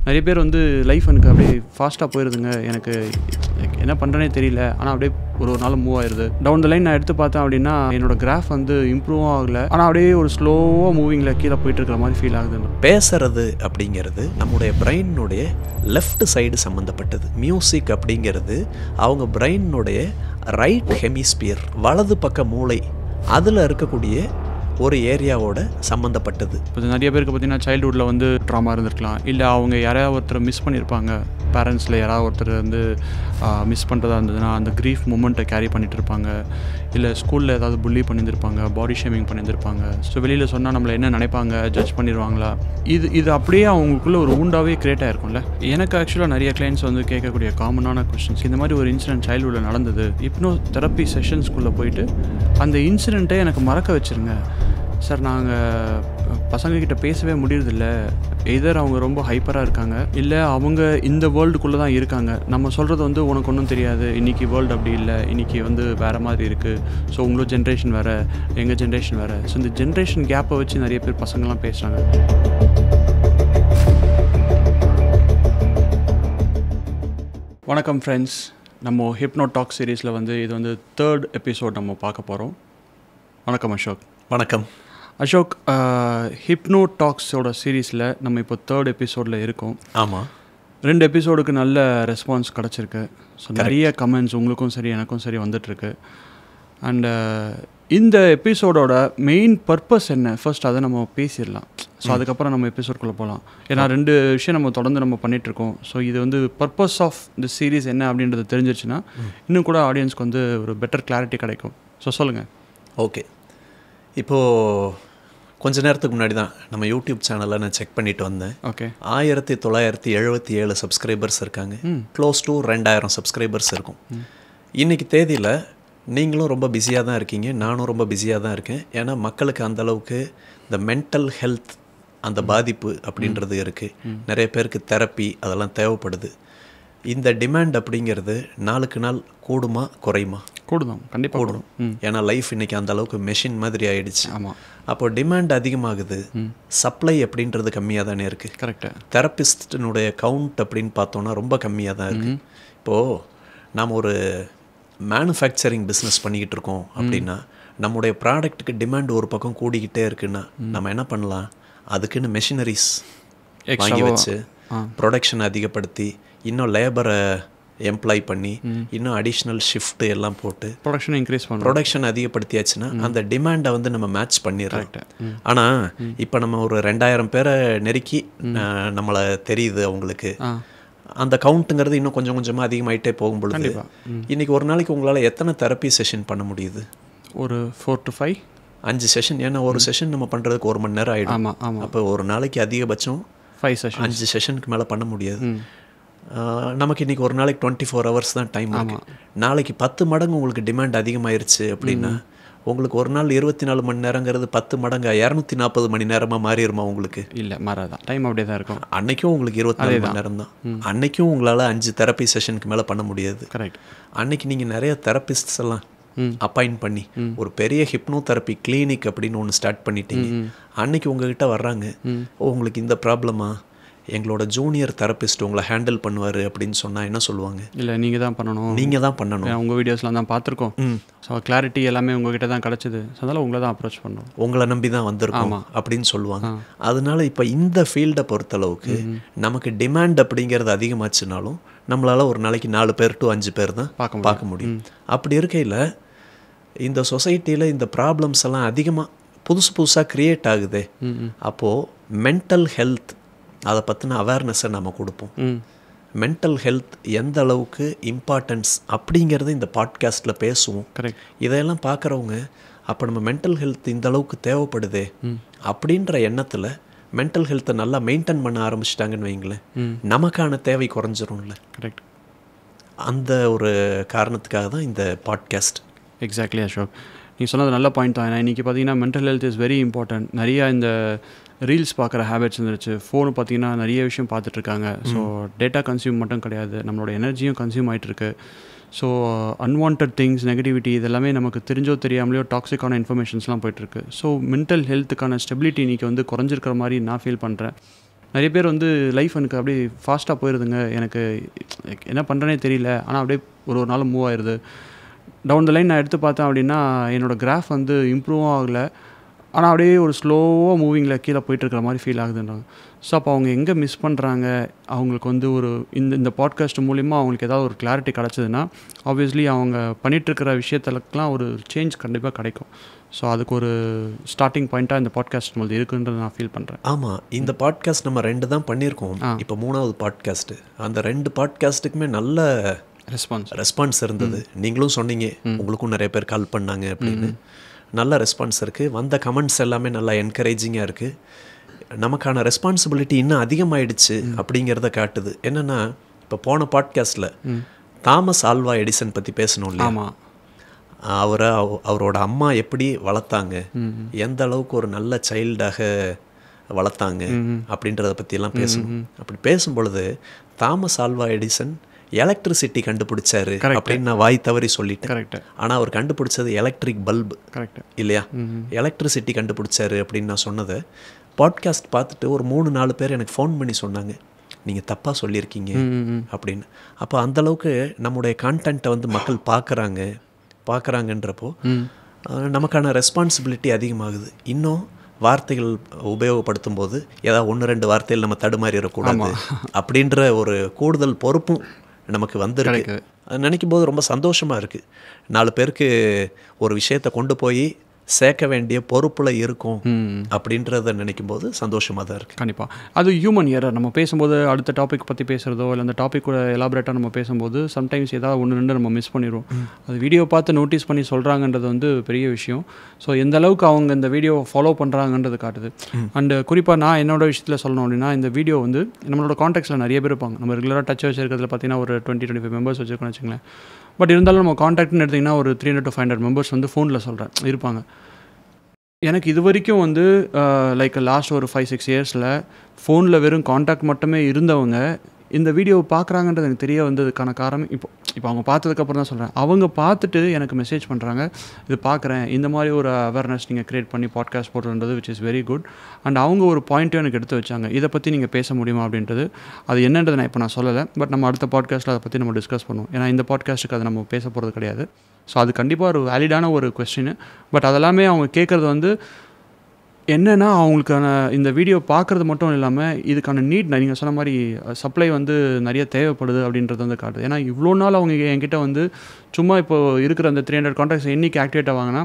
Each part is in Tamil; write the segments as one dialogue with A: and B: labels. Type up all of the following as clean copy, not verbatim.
A: நிறைய பேர் வந்து லைஃப் எனக்கு அப்படியே ஃபாஸ்ட்டாக போயிடுதுங்க, எனக்கு என்ன பண்ணுறேனே தெரியல, ஆனால் அப்படியே ஒரு நாள் மூவ் ஆயிடுது. டவுன் த லைன் நான் எடுத்து பார்த்தேன் அப்படின்னா என்னோட கிராஃப் வந்து இம்ப்ரூவ் ஆகலை, ஆனால் அப்படியே ஒரு ஸ்லோவாக மூவிங்கில் கீழே போயிட்டு இருக்கிற மாதிரி ஃபீல் ஆகுது.
B: பேசுறது அப்படிங்கிறது நம்முடைய பிரெயினுடைய லெஃப்ட் சைடு சம்மந்தப்பட்டது. மியூசிக் அப்படிங்கிறது அவங்க பிரெயினுடைய ரைட் ஹெமிஸ்பியர், வலது பக்க மூளை, அதில் இருக்கக்கூடிய ஒரு ஏரியாவோட சம்மந்தப்பட்டது.
A: இப்போ நிறைய பேருக்கு பார்த்தீங்கன்னா சைல்டுஹுட்டில் வந்து ட்ராமா இருந்திருக்கலாம், இல்லை அவங்க யாராவது ஒருத்தர் மிஸ் பண்ணியிருப்பாங்க, பேரண்ட்ஸில் யாராவது ஒருத்தர் வந்து மிஸ் பண்ணுறதா இருந்ததுன்னா அந்த க்ரீஃப் மூமெண்ட்டை கேரி பண்ணிகிட்டு இருப்பாங்க, இல்லை ஸ்கூலில் ஏதாவது புள்ளி பண்ணியிருந்திருப்பாங்க, பாடி ஷேமிங் பண்ணியிருந்திருப்பாங்க. ஸோ வெளியில் சொன்னால் நம்மளை என்ன நினைப்பாங்க, ஜட்ஜ் பண்ணிடுவாங்களா, இது அப்படியே அவங்களுக்குள்ள ஒரு ஊண்டாகவே க்ரியேட் ஆகிருக்கும்ல. எனக்கு ஆக்சுவலாக நிறைய கிளைண்ட்ஸ் வந்து கேட்கக்கூடிய காமனான கொஸ்டின்ஸ், இந்த மாதிரி ஒரு இன்சிடென்ட் சைல்டுஹுட்டில் நடந்தது, ஹிப்னோ தெரப்பி செஷன்ஸ்குள்ளே போயிட்டு அந்த இன்சிடெண்ட்டை எனக்கு மறக்க வச்சுருங்க சார், நாங்கள் பசங்கக்கிட்ட பேசவே முடியறதில்ல, எதர் அவங்க ரொம்ப ஹைப்பராக இருக்காங்க, இல்லை அவங்க இந்த வேர்ல்டுக்குள்ளே தான் இருக்காங்க, நம்ம சொல்கிறது வந்து உனக்கு ஒன்றும் தெரியாது, இன்றைக்கி வேர்ல்டு அப்படி இல்லை, இன்றைக்கி வந்து வேறு மாதிரி இருக்குது, ஸோ உங்களோட ஜென்ரேஷன் வேறு, எங்கள் ஜென்ரேஷன் வேறு. ஸோ இந்த ஜென்ரேஷன் கேப்பை வச்சு நிறைய பேர் பசங்கள்லாம் பேசுகிறாங்க. வணக்கம் ஃப்ரெண்ட்ஸ், நம்ம ஹிப்னோ டாக் சீரீஸில் வந்து இது வந்து 3rd எபிசோட் நம்ம பார்க்க போகிறோம். வணக்கம் அசோக்.
B: வணக்கம்
A: அசோக். ஹிப்னோ டாக்ஸோட சீரீஸில் நம்ம இப்போ 3rd எபிசோடில் இருக்கோம்.
B: ஆமாம்,
A: 2 எபிசோடுக்கு நல்ல ரெஸ்பான்ஸ் கிடச்சிருக்கு. ஸோ நிறைய கமெண்ட்ஸ் உங்களுக்கும் சரி எனக்கும் சரி வந்துட்டுருக்கு. அண்டு இந்த எபிசோடோட மெயின் பர்பஸ் என்ன, ஃபர்ஸ்ட் அதை நம்ம பேசிடலாம். ஸோ அதுக்கப்புறம் நம்ம எபிசோட்குள்ளே போகலாம். ஏன்னா 2 விஷயம் நம்ம தொடர்ந்து நம்ம பண்ணிகிட்ருக்கோம். ஸோ இது வந்து பர்பஸ் ஆஃப் தி சீரீஸ் என்ன அப்படின்றது தெரிஞ்சிருச்சுன்னா இன்னும் கூட ஆடியன்ஸ்க்கு வந்து ஒரு பெட்டர் கிளாரிட்டி கிடைக்கும். ஸோ சொல்லுங்கள்.
B: ஓகே, இப்போது கொஞ்ச நேரத்துக்கு முன்னாடி தான் நம்ம யூடியூப் சேனலில் நான் செக் பண்ணிட்டு வந்தேன்.
A: ஓகே,
B: 1977 சப்ஸ்கிரைபர்ஸ் இருக்காங்க. க்ளோஸ் டு 2000 சப்ஸ்கிரைபர்ஸ் இருக்கும். இன்றைக்கி தேதியில் நீங்களும் ரொம்ப பிஸியாக தான் இருக்கீங்க, நானும் ரொம்ப பிஸியாக தான் இருக்கேன். ஏன்னா மக்களுக்கு அந்தளவுக்கு இந்த மென்டல் ஹெல்த் அந்த பாதிப்பு அப்படின்றது இருக்குது. நிறைய பேருக்கு தெரப்பி அதெல்லாம் தேவைப்படுது. இந்த டிமாண்ட் அப்படிங்கிறது நாளுக்கு நாள் கூடுமா குறையுமா?
A: கூடுதான், கண்டிப்பாக கூடும்.
B: ஏன்னா லைஃப் இன்றைக்கி அந்த அளவுக்கு மெஷின் மாதிரி ஆகிடுச்சு.
A: ஆமாம்,
B: அப்போ டிமாண்ட் அதிகமாகுது, சப்ளை அப்படின்றது கம்மியாக தானே இருக்குது.
A: கரெக்டாக.
B: தெரப்பிஸ்டினுடைய கவுண்ட் அப்படின்னு பார்த்தோன்னா ரொம்ப கம்மியாக தான் இருக்குது. இப்போது நாம் ஒரு மேனுஃபேக்சரிங் பிஸ்னஸ் பண்ணிக்கிட்டு இருக்கோம் அப்படின்னா நம்முடைய ப்ராடக்ட்டுக்கு டிமாண்ட் ஒரு பக்கம் கூடிக்கிட்டே இருக்குன்னா நம்ம என்ன பண்ணலாம், அதுக்குன்னு மெஷினரிஸ் வாங்கி வச்சு ப்ரொடக்ஷன் அதிகப்படுத்தி இன்னும் லேபரை எம்ப்ளாய் பண்ணி இன்னும் அடிஷ்னல் ஷிஃப்ட் எல்லாம் போட்டு
A: ப்ரொடக்ஷன் இன்க்ரீஸ் பண்ண
B: ப்ரொடக்ஷன் அதிகப்படுத்தியாச்சுன்னா அந்த டிமாண்டை வந்து நம்ம மேட்ச் பண்ணிடுறோம். ஆனால் இப்போ நம்ம ஒரு 2000 பேரை நெருக்கி நம்மளை தெரியுது அவங்களுக்கு. அந்த கவுண்ட்டுங்கிறது இன்னும் கொஞ்சம் கொஞ்சமாக அதிகமாகிட்டே போகும்பொழுது இன்றைக்கி ஒரு நாளைக்கு உங்களால் எத்தனை தெரப்பி செஷன் பண்ண முடியுது?
A: ஒரு 4 to 5
B: செஷன். ஏன்னா ஒரு செஷன் நம்ம பண்ணுறதுக்கு 1 மணி நேரம் ஆகிடும்.
A: ஆமாம் ஆமாம்.
B: அப்போ ஒரு நாளைக்கு அதிகபட்சம் 5 செஷனுக்கு மேலே பண்ண முடியாது. நமக்கு இன்றைக்கி ஒரு நாளைக்கு 24 hours தான் டைம் இருக்குது. நாளைக்கு 10 மடங்கு உங்களுக்கு டிமாண்ட் அதிகமாயிருச்சு அப்படின்னா உங்களுக்கு ஒரு நாள் 24 மணி நேரங்கிறது 10 மடங்கு 240 மணி நேரமாக மாறிடுமா உங்களுக்கு?
A: இல்லை, மாறாதான், டைம் அப்படியே தான் இருக்கும்.
B: அன்றைக்கும் உங்களுக்கு 24 மணி நேரம் தான். அன்றைக்கும் உங்களால் 5 தெரப்பி செஷனுக்கு மேலே பண்ண முடியாது.
A: கரெக்ட்.
B: அன்றைக்கி நீங்கள் நிறைய தெரப்பிஸ்ட்ஸ் எல்லாம் அப்பாயிண்ட் பண்ணி ஒரு பெரிய ஹிப்னோ தெரப்பி கிளினிக் அப்படின்னு ஒன்று ஸ்டார்ட் பண்ணிட்டீங்க. அன்றைக்கி உங்ககிட்ட வர்றாங்க, உங்களுக்கு இந்த ப்ராப்ளமா, எங்களோட ஜூனியர் தெரப்பிஸ்ட் உங்களை ஹேண்டில் பண்ணுவார் அப்படின்னு சொன்னால் என்ன சொல்லுவாங்க?
A: இல்லை, நீங்கள் தான் பண்ணணும்,
B: நீங்கள் தான் பண்ணணும்,
A: உங்கள் வீடியோஸ்லாம் தான் பார்த்துருக்கோம், ஸோ கிளாரிட்டி எல்லாமே உங்ககிட்ட தான் கிடச்சிது, அதனால் உங்களை தான் அப்ரோச் பண்ணணும்,
B: உங்களை நம்பி தான் வந்திருக்கோம் அப்படின்னு சொல்லுவாங்க. அதனால இப்போ இந்த ஃபீல்டை பொறுத்தளவுக்கு நமக்கு டிமாண்ட் அப்படிங்கிறது அதிகமாச்சுனாலும் நம்மளால் ஒரு நாளைக்கு 4 பேர் to 5 பேர் தான் பார்க்க முடியும். அப்படி இருக்கையில் இந்த சொசைட்டியில் இந்த ப்ராப்ளம்ஸ் எல்லாம் அதிகமாக புதுசாக க்ரியேட் ஆகுது. அப்போது மென்டல் ஹெல்த் அதை பற்றின அவேர்னஸை நம்ம கொடுப்போம். மென்டல் ஹெல்த் எந்த அளவுக்கு இம்பார்ட்டன்ஸ் அப்படிங்கிறத இந்த பாட்காஸ்ட்டில் பேசுவோம்.
A: கரெக்ட்.
B: இதையெல்லாம் பார்க்குறவங்க அப்போ நம்ம மென்டல் ஹெல்த் இந்த அளவுக்கு தேவைப்படுதே அப்படின்ற எண்ணத்தில் மென்டல் ஹெல்த்தை நல்லா மெயின்டைன் பண்ண ஆரம்பிச்சிட்டாங்கன்னு வைங்களேன், நமக்கான தேவை குறைஞ்சிரும்ல.
A: கரெக்ட்.
B: அந்த ஒரு காரணத்துக்காக தான் இந்த பாட்காஸ்ட்.
A: எக்ஸாக்ட்லி அசோக், நீங்கள் சொன்னது நல்ல பாயிண்ட் தான். ஏன்னா இன்றைக்கி பார்த்தீங்கன்னா mental health is very important. நிறையா இந்த ரீல்ஸ் பார்க்குற ஹேபிட்ஸ் இருந்துச்சு, ஃபோனு பார்த்தீங்கன்னா நிறைய விஷயம் பார்த்துட்ருக்காங்க. ஸோ டேட்டா கன்சியூம் மட்டும் கிடையாது, நம்மளோட எனர்ஜியும் கன்சியூம் ஆகிட்டுருக்கு. ஸோ அன்வான்ட் திங்ஸ், நெகட்டிவிட்டி இதெல்லாமே நமக்கு தெரிஞ்சோ தெரியாமலையோ டாக்ஸிக்கான இன்ஃபர்மேஷன்ஸ்லாம் போயிட்டுருக்கு. ஸோ மென்டல் ஹெல்த்துக்கான ஸ்டெபிலிட்டி இன்றைக்கி வந்து குறைஞ்சிருக்கிற மாதிரி நான் ஃபீல் பண்ணுறேன். நிறைய பேர் வந்து லைஃப் எனக்கு அப்படியே ஃபாஸ்ட்டாக போயிடுதுங்க, எனக்கு என்ன பண்ணுறேனே தெரியல, ஆனால் அப்படியே ஒரு நாள் மூவ் ஆயிடுது. டவுன் த லைன் நான் எடுத்து பார்த்தேன் அப்படின்னா என்னோடய கிராஃப் வந்து இம்ப்ரூவும் ஆகலை, ஆனால் அப்படியே ஒரு ஸ்லோவாக மூவிங்கில் கீழே போயிட்டுருக்கிற மாதிரி ஃபீல் ஆகுதுன்றாங்க. ஸோ அப்போ அவங்க எங்கே மிஸ் பண்ணுறாங்க, அவங்களுக்கு வந்து ஒரு இந்த பாட்காஸ்ட் மூலிமா அவங்களுக்கு ஏதாவது ஒரு கிளாரிட்டி கிடச்சிதுன்னா ஆப்வியஸ்லி அவங்க பண்ணிகிட்ருக்கிற விஷயத்துலக்கெலாம் ஒரு சேஞ்ச் கண்டிப்பாக கிடைக்கும். ஸோ அதுக்கு ஒரு ஸ்டார்டிங் பாயிண்ட்டாக இந்த பாட்காஸ்ட் நம்மளுக்கு இருக்குன்றது நான் ஃபீல் பண்ணுறேன்.
B: ஆமாம், இந்த பாட்காஸ்ட் நம்ம 2 தான் பண்ணியிருக்கோம், இப்போ 3வது பாட்காஸ்ட்டு. அந்த 2 பாட்காஸ்ட்டுக்குமே நல்ல ரெஸ்பான்ஸ் இருந்தது. நீங்களும் சொன்னீங்க உங்களுக்கும் நிறைய பேர் கால் பண்ணாங்க அப்படின்னு. நல்ல ரெஸ்பான்ஸ் இருக்குது. வந்த கமெண்ட்ஸ் எல்லாமே நல்லா என்கரேஜிங்காக இருக்குது. நமக்கான ரெஸ்பான்சிபிலிட்டி இன்னும் அதிகமாகிடுச்சு அப்படிங்கிறத காட்டுது. என்னென்னா இப்போ போன பாட்காஸ்ட்டில் தாமஸ் ஆல்வா எடிசன் பற்றி பேசணும் இல்லையா, அவரோட அம்மா எப்படி வளர்த்தாங்க, எந்த அளவுக்கு ஒரு நல்ல சைல்டாக வளர்த்தாங்க அப்படின்றத பற்றியெல்லாம் பேசணும். அப்படி பேசும்பொழுது தாமஸ் ஆல்வா எடிசன் எலக்ட்ரிசிட்டி கண்டுபிடிச்சாரு அப்படின்னு நான் வாய் தவறி சொல்லிட்டேன். ஆனால் அவர் கண்டுபிடிச்சது எலக்ட்ரிக் பல்பு இல்லையா, எலக்ட்ரிசிட்டி கண்டுபிடிச்சாரு அப்படின்னு நான் சொன்னதை பாட்காஸ்ட் பார்த்துட்டு ஒரு 3-4 பேர் எனக்கு ஃபோன் பண்ணி சொன்னாங்க, நீங்கள் தப்பாக சொல்லியிருக்கீங்க அப்படின்னு. அப்போ அந்தளவுக்கு நம்முடைய கான்டென்ட்டை வந்து மக்கள் பார்க்குறாங்கன்றப்போ நமக்கான ரெஸ்பான்சிபிலிட்டி அதிகமாகுது. இன்னும் வார்த்தைகள் உபயோகப்படுத்தும் போது ஏதாவது 1-2 வார்த்தைகள் நம்ம தடுமாறிடக்கூடாது அப்படின்ற ஒரு கூடுதல் பொறுப்பும் நமக்கு வந்துருக்கு. அது நினைக்கும் போது ரொம்ப சந்தோஷமாக இருக்குது. 4 பேருக்கு ஒரு விஷயத்தை கொண்டு போய் சேர்க்க வேண்டிய பொறுப்பில் இருக்கும் அப்படின்றத நினைக்கும் போது சந்தோஷமாக தான் இருக்குது.
A: கண்டிப்பாக அது ஹியூமன் எரர். நம்ம பேசும்போது அடுத்த டாபிக் பற்றி பேசுகிறதோ இல்லை அந்த டாப்பிக்கோட எலாபரேட்டாக நம்ம பேசும்போது சம்டைம்ஸ் ஏதாவது 1-2 நம்ம மிஸ் பண்ணிடுவோம். அது வீடியோ பார்த்து நோட்டீஸ் பண்ணி சொல்கிறாங்கன்றது வந்து பெரிய விஷயம். ஸோ எந்த அளவுக்கு அவங்க இந்த வீடியோவை ஃபாலோ பண்ணுறாங்கன்றது காட்டுது. அண்டு குறிப்பாக நான் என்னோட விஷயத்தில் சொல்லணும் அப்படின்னா, இந்த வீடியோ வந்து நம்மளோட கான்டாக்ட்ஸில் நிறைய பேர் இருப்பாங்க. நம்ம ரெகுலராக டச் வச்சிருக்கிறதுல பார்த்தீங்கன்னா ஒரு 20-25 மெம்பர்ஸ் வச்சுருக்கோன்னு வச்சுங்களேன். பட் இருந்தாலும் நம்ம கான்டாக்ட்னு எடுத்திங்கன்னா ஒரு 300-500 மெம்பர்ஸ் வந்து ஃபோனில் சொல்கிறேன் இருப்பாங்க. எனக்கு இது வரைக்கும் வந்து லைக் லாஸ்ட் ஒரு 5-6 இயர்ஸில் ஃபோனில் வெறும் கான்டாக்ட் மட்டுமே இருந்தவங்க இந்த வீடியோவை பார்க்குறாங்கன்றது எனக்கு தெரிய வந்ததுக்கான காரணம் இப்போ அவங்க பார்த்ததுக்கப்புறம் தான் சொல்கிறேன். அவங்க பார்த்துட்டு எனக்கு மெசேஜ் பண்ணுறாங்க, இது பார்க்குறேன், இந்த மாதிரி ஒரு அவேர்னஸ் நீங்கள் க்ரியேட் பண்ணி பாட்காஸ்ட் போடுறது which is very good. And அவங்க ஒரு பாயிண்ட்டும் எனக்கு எடுத்து வச்சாங்க, இதை பற்றி நீங்கள் பேச முடியுமா அப்படின்றது. அது என்னன்றது நான் இப்போ நான் சொல்லலை, பட் நம்ம அடுத்த பாட்காஸ்ட்டில் அதை பற்றி நம்ம டிஸ்கஸ் பண்ணுவோம். ஏன்னா இந்த பாட்காஸ்ட்டுக்கு அதை நம்ம பேச போகிறது கிடையாது. ஸோ அது கண்டிப்பாக ஒரு வேலிடான ஒரு கொஸ்டின். பட் அதெல்லாமே அவங்க கேட்குறது வந்து என்னென்னா அவங்களுக்கான இந்த வீடியோ பார்க்குறது மட்டும் இல்லாமல் இதுக்கான நீட், நீங்கள் சொன்ன மாதிரி சப்ளை வந்து நிறைய தேவைப்படுது அப்படின்றது வந்து காட்டுது. ஏன்னா இவ்வளோ நாள் அவங்க என்கிட்ட வந்து சும்மா இப்போது இருக்கிற அந்த 300 கான்டாக்ட்ஸ் என்றைக்கு ஆக்டிவேட் ஆவாங்கன்னா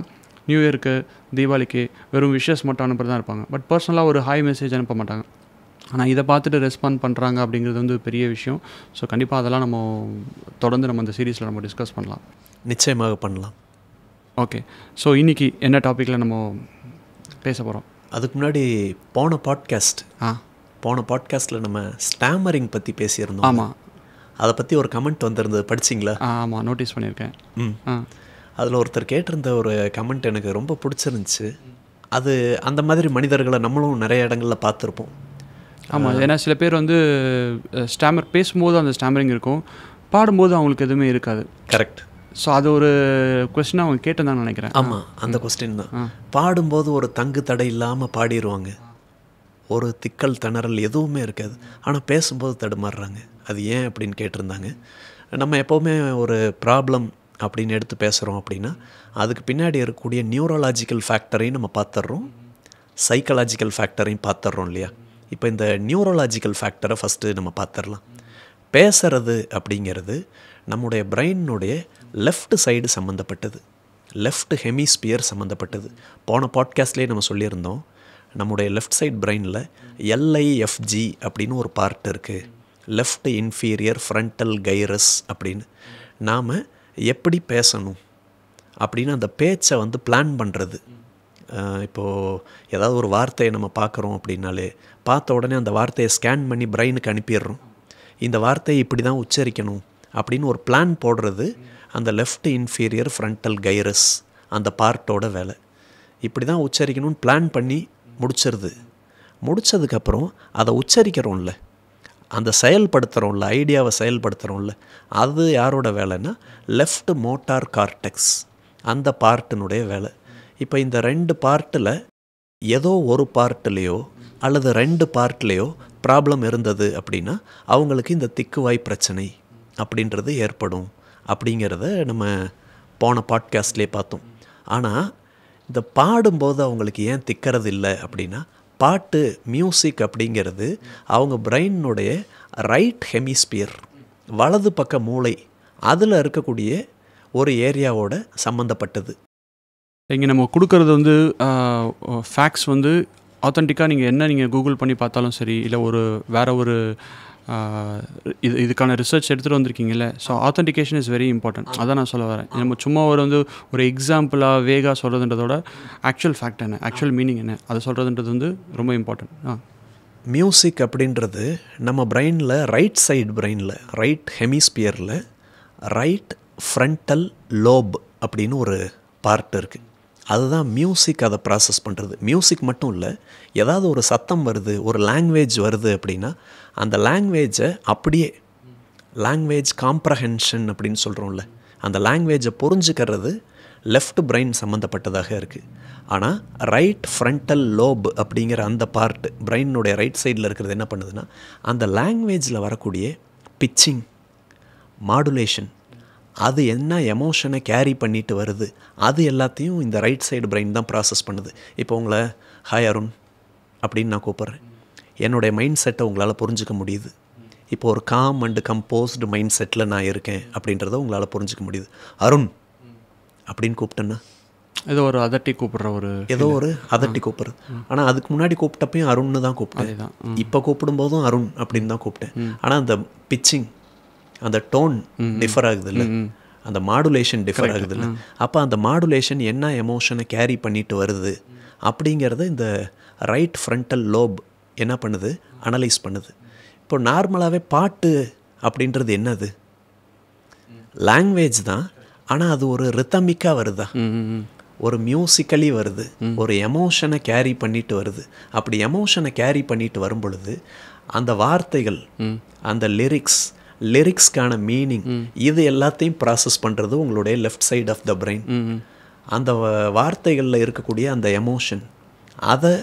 A: நியூ இயருக்கு, தீபாவளிக்கு வெறும் விஷஸ் மட்டும் அனுப்புறது தான் இருப்பாங்க. பட் பர்சனலாக ஒரு ஹாய் மெசேஜ் அனுப்ப மாட்டாங்க. ஆனால் இதை பார்த்துட்டு ரெஸ்பாண்ட் பண்ணுறாங்க அப்படிங்கிறது வந்து பெரிய விஷயம். ஸோ கண்டிப்பாக அதெல்லாம் நம்ம தொடர்ந்து நம்ம இந்த சீரீஸில் நம்ம டிஸ்கஸ் பண்ணலாம்.
B: நிச்சயமாக பண்ணலாம்.
A: ஓகே, ஸோ இன்றைக்கி என்ன டாப்பிக்கில் நம்ம பேச போகிறோம்?
B: அதுக்கு முன்னாடி போன பாட்காஸ்ட்டில் நம்ம ஸ்டாமரிங் பற்றி பேசியிருந்தோம்.
A: ஆமாம்,
B: அதை பற்றி ஒரு கமெண்ட் வந்திருந்தது, படிச்சிங்களா?
A: ஆமாம், நோட்டீஸ் பண்ணியிருக்கேன்.
B: அதில் ஒருத்தர் கேட்டிருந்த ஒரு கமெண்ட் எனக்கு ரொம்ப பிடிச்சிருந்துச்சு. அது அந்த மாதிரி மனிதர்களை நம்மளும் நிறைய இடங்களில் பார்த்துருப்போம்.
A: ஆமாம், ஏன்னா சில பேர் வந்து ஸ்டாமர் பேசும்போது அந்த ஸ்டாமரிங் இருக்கும், பாடும்போது அவங்களுக்கு எதுவுமே இருக்காது.
B: கரெக்ட்.
A: ஸோ அது ஒரு கொஸ்டின் அவங்க கேட்டதான் நினைக்கிறேன்.
B: ஆமாம், அந்த கொஸ்டின் தான். பாடும்போது ஒரு தங்கு தடை இல்லாமல் பாடிடுவாங்க, ஒரு திக்கல் திணறல் எதுவுமே இருக்காது. ஆனால் பேசும்போது தடுமாறுறாங்க. அது ஏன் அப்படின்னு கேட்டிருந்தாங்க. நம்ம எப்போவுமே ஒரு ப்ராப்ளம் அப்படின்னு எடுத்து பேசுகிறோம் அப்படின்னா அதுக்கு பின்னாடி இருக்கக்கூடிய நியூரலாஜிக்கல் ஃபேக்டரையும் நம்ம பார்த்துட்றோம், சைக்கலாஜிக்கல் ஃபேக்டரையும் பார்த்துட்றோம் இல்லையா. இப்போ இந்த நியூரலாஜிக்கல் ஃபேக்டரை ஃபஸ்ட்டு நம்ம பார்த்துடலாம். பேசுறது அப்படிங்கிறது நம்முடைய பிரெயினுடைய லெஃப்ட் சைடு சம்மந்தப்பட்டது, லெஃப்ட் ஹெமிஸ்பியர் சம்மந்தப்பட்டது. போன பாட்காஸ்ட்லேயே நம்ம சொல்லியிருந்தோம், நம்முடைய லெஃப்ட் சைட் பிரெயினில் LIFG அப்படின்னு ஒரு பார்ட் இருக்குது, லெஃப்ட் இன்ஃபீரியர் ஃப்ரண்டல் கைரஸ் அப்படின்னு. நாம் எப்படி பேசணும் அப்படின்னு அந்த பேச்சை வந்து பிளான் பண்ணுறது. இப்போது ஏதாவது ஒரு வார்த்தையை நம்ம பார்க்குறோம் அப்படின்னாலே பார்த்த உடனே அந்த வார்த்தையை ஸ்கேன் பண்ணி பிரெயினுக்கு அனுப்பிடுறோம். இந்த வார்த்தையை இப்படி தான் உச்சரிக்கணும் அப்படின்னு ஒரு பிளான் போடுறது அந்த லெஃப்ட் இன்ஃபீரியர் ஃப்ரண்டல் கைரஸ் அந்த பார்ட்டோட வேலை. இப்படி தான் உச்சரிக்கணும்னு பிளான் பண்ணி முடித்ததுக்கப்புறம் அதை உச்சரிக்கிறோம்ல, அந்த செயல்படுத்துகிறோம்ல, ஐடியாவை செயல்படுத்துகிறோம்ல, அது யாரோட வேலைன்னா லெஃப்ட் மோட்டார் கார்டெக்ஸ், அந்த பார்ட்டினுடைய வேலை. இப்போ இந்த 2 பார்ட்டில் ஏதோ ஒரு பார்ட்லேயோ அல்லது 2 பார்ட்லேயோ ப்ராப்ளம் இருந்தது அப்படின்னா அவங்களுக்கு இந்த திக்குவாய் பிரச்சனை அப்படின்றது ஏற்படும் அப்படிங்கிறத நம்ம போன பாட்காஸ்ட்லேயே பார்த்தோம். ஆனால் இந்த பாடும்போது அவங்களுக்கு ஏன் திக்கிறது இல்லை அப்படின்னா, பாட்டு மியூசிக் அப்படிங்கிறது அவங்க பிரெயினுடைய ரைட் ஹெமிஸ்பியர், வலது பக்க மூளை, அதில் இருக்கக்கூடிய ஒரு ஏரியாவோட சம்மந்தப்பட்டது.
A: இங்கே நம்ம கொடுக்கறது வந்து ஃபேக்ட்ஸ் வந்து ஆத்தென்டிக்காக நீங்கள் கூகுள் பண்ணி பார்த்தாலும் சரி, இல்லை வேறு ஒரு இதுக்கான ரிசர்ச் எடுத்துகிட்டு வந்திருக்கீங்கல்ல. So authentication is very important. அதான் நான் சொல்ல வரேன். நம்ம சும்மா ஒரு எக்ஸாம்பிளாக வேகாக சொல்கிறதுன்றதோட ஆக்சுவல் ஃபேக்ட் என்ன, ஆக்சுவல் மீனிங் என்ன, அதை சொல்கிறதுன்றது வந்து ரொம்ப இம்பார்ட்டன்ட்.
B: மியூசிக் அப்படின்றது நம்ம பிரெயினில் ரைட் சைடு பிரெயினில் ரைட் ஹெமிஸ்பியரில் ரைட் ஃப்ரண்டல் லோப் அப்படின்னு ஒரு பார்ட் இருக்குது. அதுதான் மியூசிக் அதை ப்ராசஸ் பண்ணுறது. மியூசிக் மட்டும் இல்லை, ஏதாவது ஒரு சத்தம் வருது, ஒரு லாங்குவேஜ் வருது அப்படின்னா அந்த லாங்குவேஜை அப்படியே லாங்குவேஜ் காம்ப்ரஹென்ஷன் அப்படின்னு சொல்கிறோம்ல, அந்த லாங்குவேஜை புரிஞ்சுக்கிறது லெஃப்ட் பிரெயின் சம்மந்தப்பட்டதாக இருக்குது. ஆனால் ரைட் ஃப்ரண்டல் லோப் அப்படிங்கிற அந்த பார்ட் பிரெயினுடைய ரைட் சைடில் இருக்கிறது என்ன பண்ணுதுன்னா, அந்த லாங்குவேஜில் வரக்கூடிய பிச்சிங், மாடுலேஷன், அது என்ன எமோஷனை கேரி பண்ணிட்டு வருது, அது எல்லாத்தையும் இந்த ரைட் சைடு பிரெயின் தான் ப்ராசஸ் பண்ணுது. இப்போ உங்களை ஹாய் அருண் அப்படின்னு நான் கூப்பிட்றேன், என்னுடைய மைண்ட் செட்டை உங்களால் புரிஞ்சிக்க முடியுது. இப்போ ஒரு com and composed mind settle நான் இருக்கேன் அப்படின்றத உங்களால் புரிஞ்சிக்க முடியுது. அருண் அப்படின்னு கூப்பிட்டேன்னா
A: ஏதோ ஒரு அதட்டி
B: கூப்பிட்றது. ஆனால் அதுக்கு முன்னாடி கூப்பிட்டப்பையும் அருண்னு தான் கூப்பிட்டேன். இப்போ கூப்பிடும்போதும் அருண் அப்படின்னு தான் கூப்பிட்டேன். ஆனால் அந்த பிச்சிங், அந்த டோன் டிஃபர் ஆகுது இல்லை, அந்த மாடுலேஷன் டிஃபர் ஆகுது இல்லை. அப்போ அந்த மாடுலேஷன் என்ன எமோஷனை கேரி பண்ணிட்டு வருது அப்படிங்கிறத இந்த ரைட் ஃப்ரண்டல் லோப் என்ன பண்ணுது, அனலைஸ் பண்ணுது. இப்போ நார்மலாகவே பாட்டு அப்படின்றது என்னது, லாங்குவேஜ் தான். ஆனால் அது ஒரு ரித்தமிக்காக வருதா, ஒரு மியூசிக்கலி வருது, ஒரு எமோஷனை கேரி பண்ணிட்டு வருது. அப்படி எமோஷனை கேரி பண்ணிட்டு வரும் பொழுது அந்த வார்த்தைகள், அந்த லிரிக்ஸ்க்கான மீனிங், இது எல்லாத்தையும் ப்ராசஸ் பண்ணுறது உங்களுடைய left side of the brain. அந்த வார்த்தைகளில் இருக்கக்கூடிய அந்த எமோஷன், அதை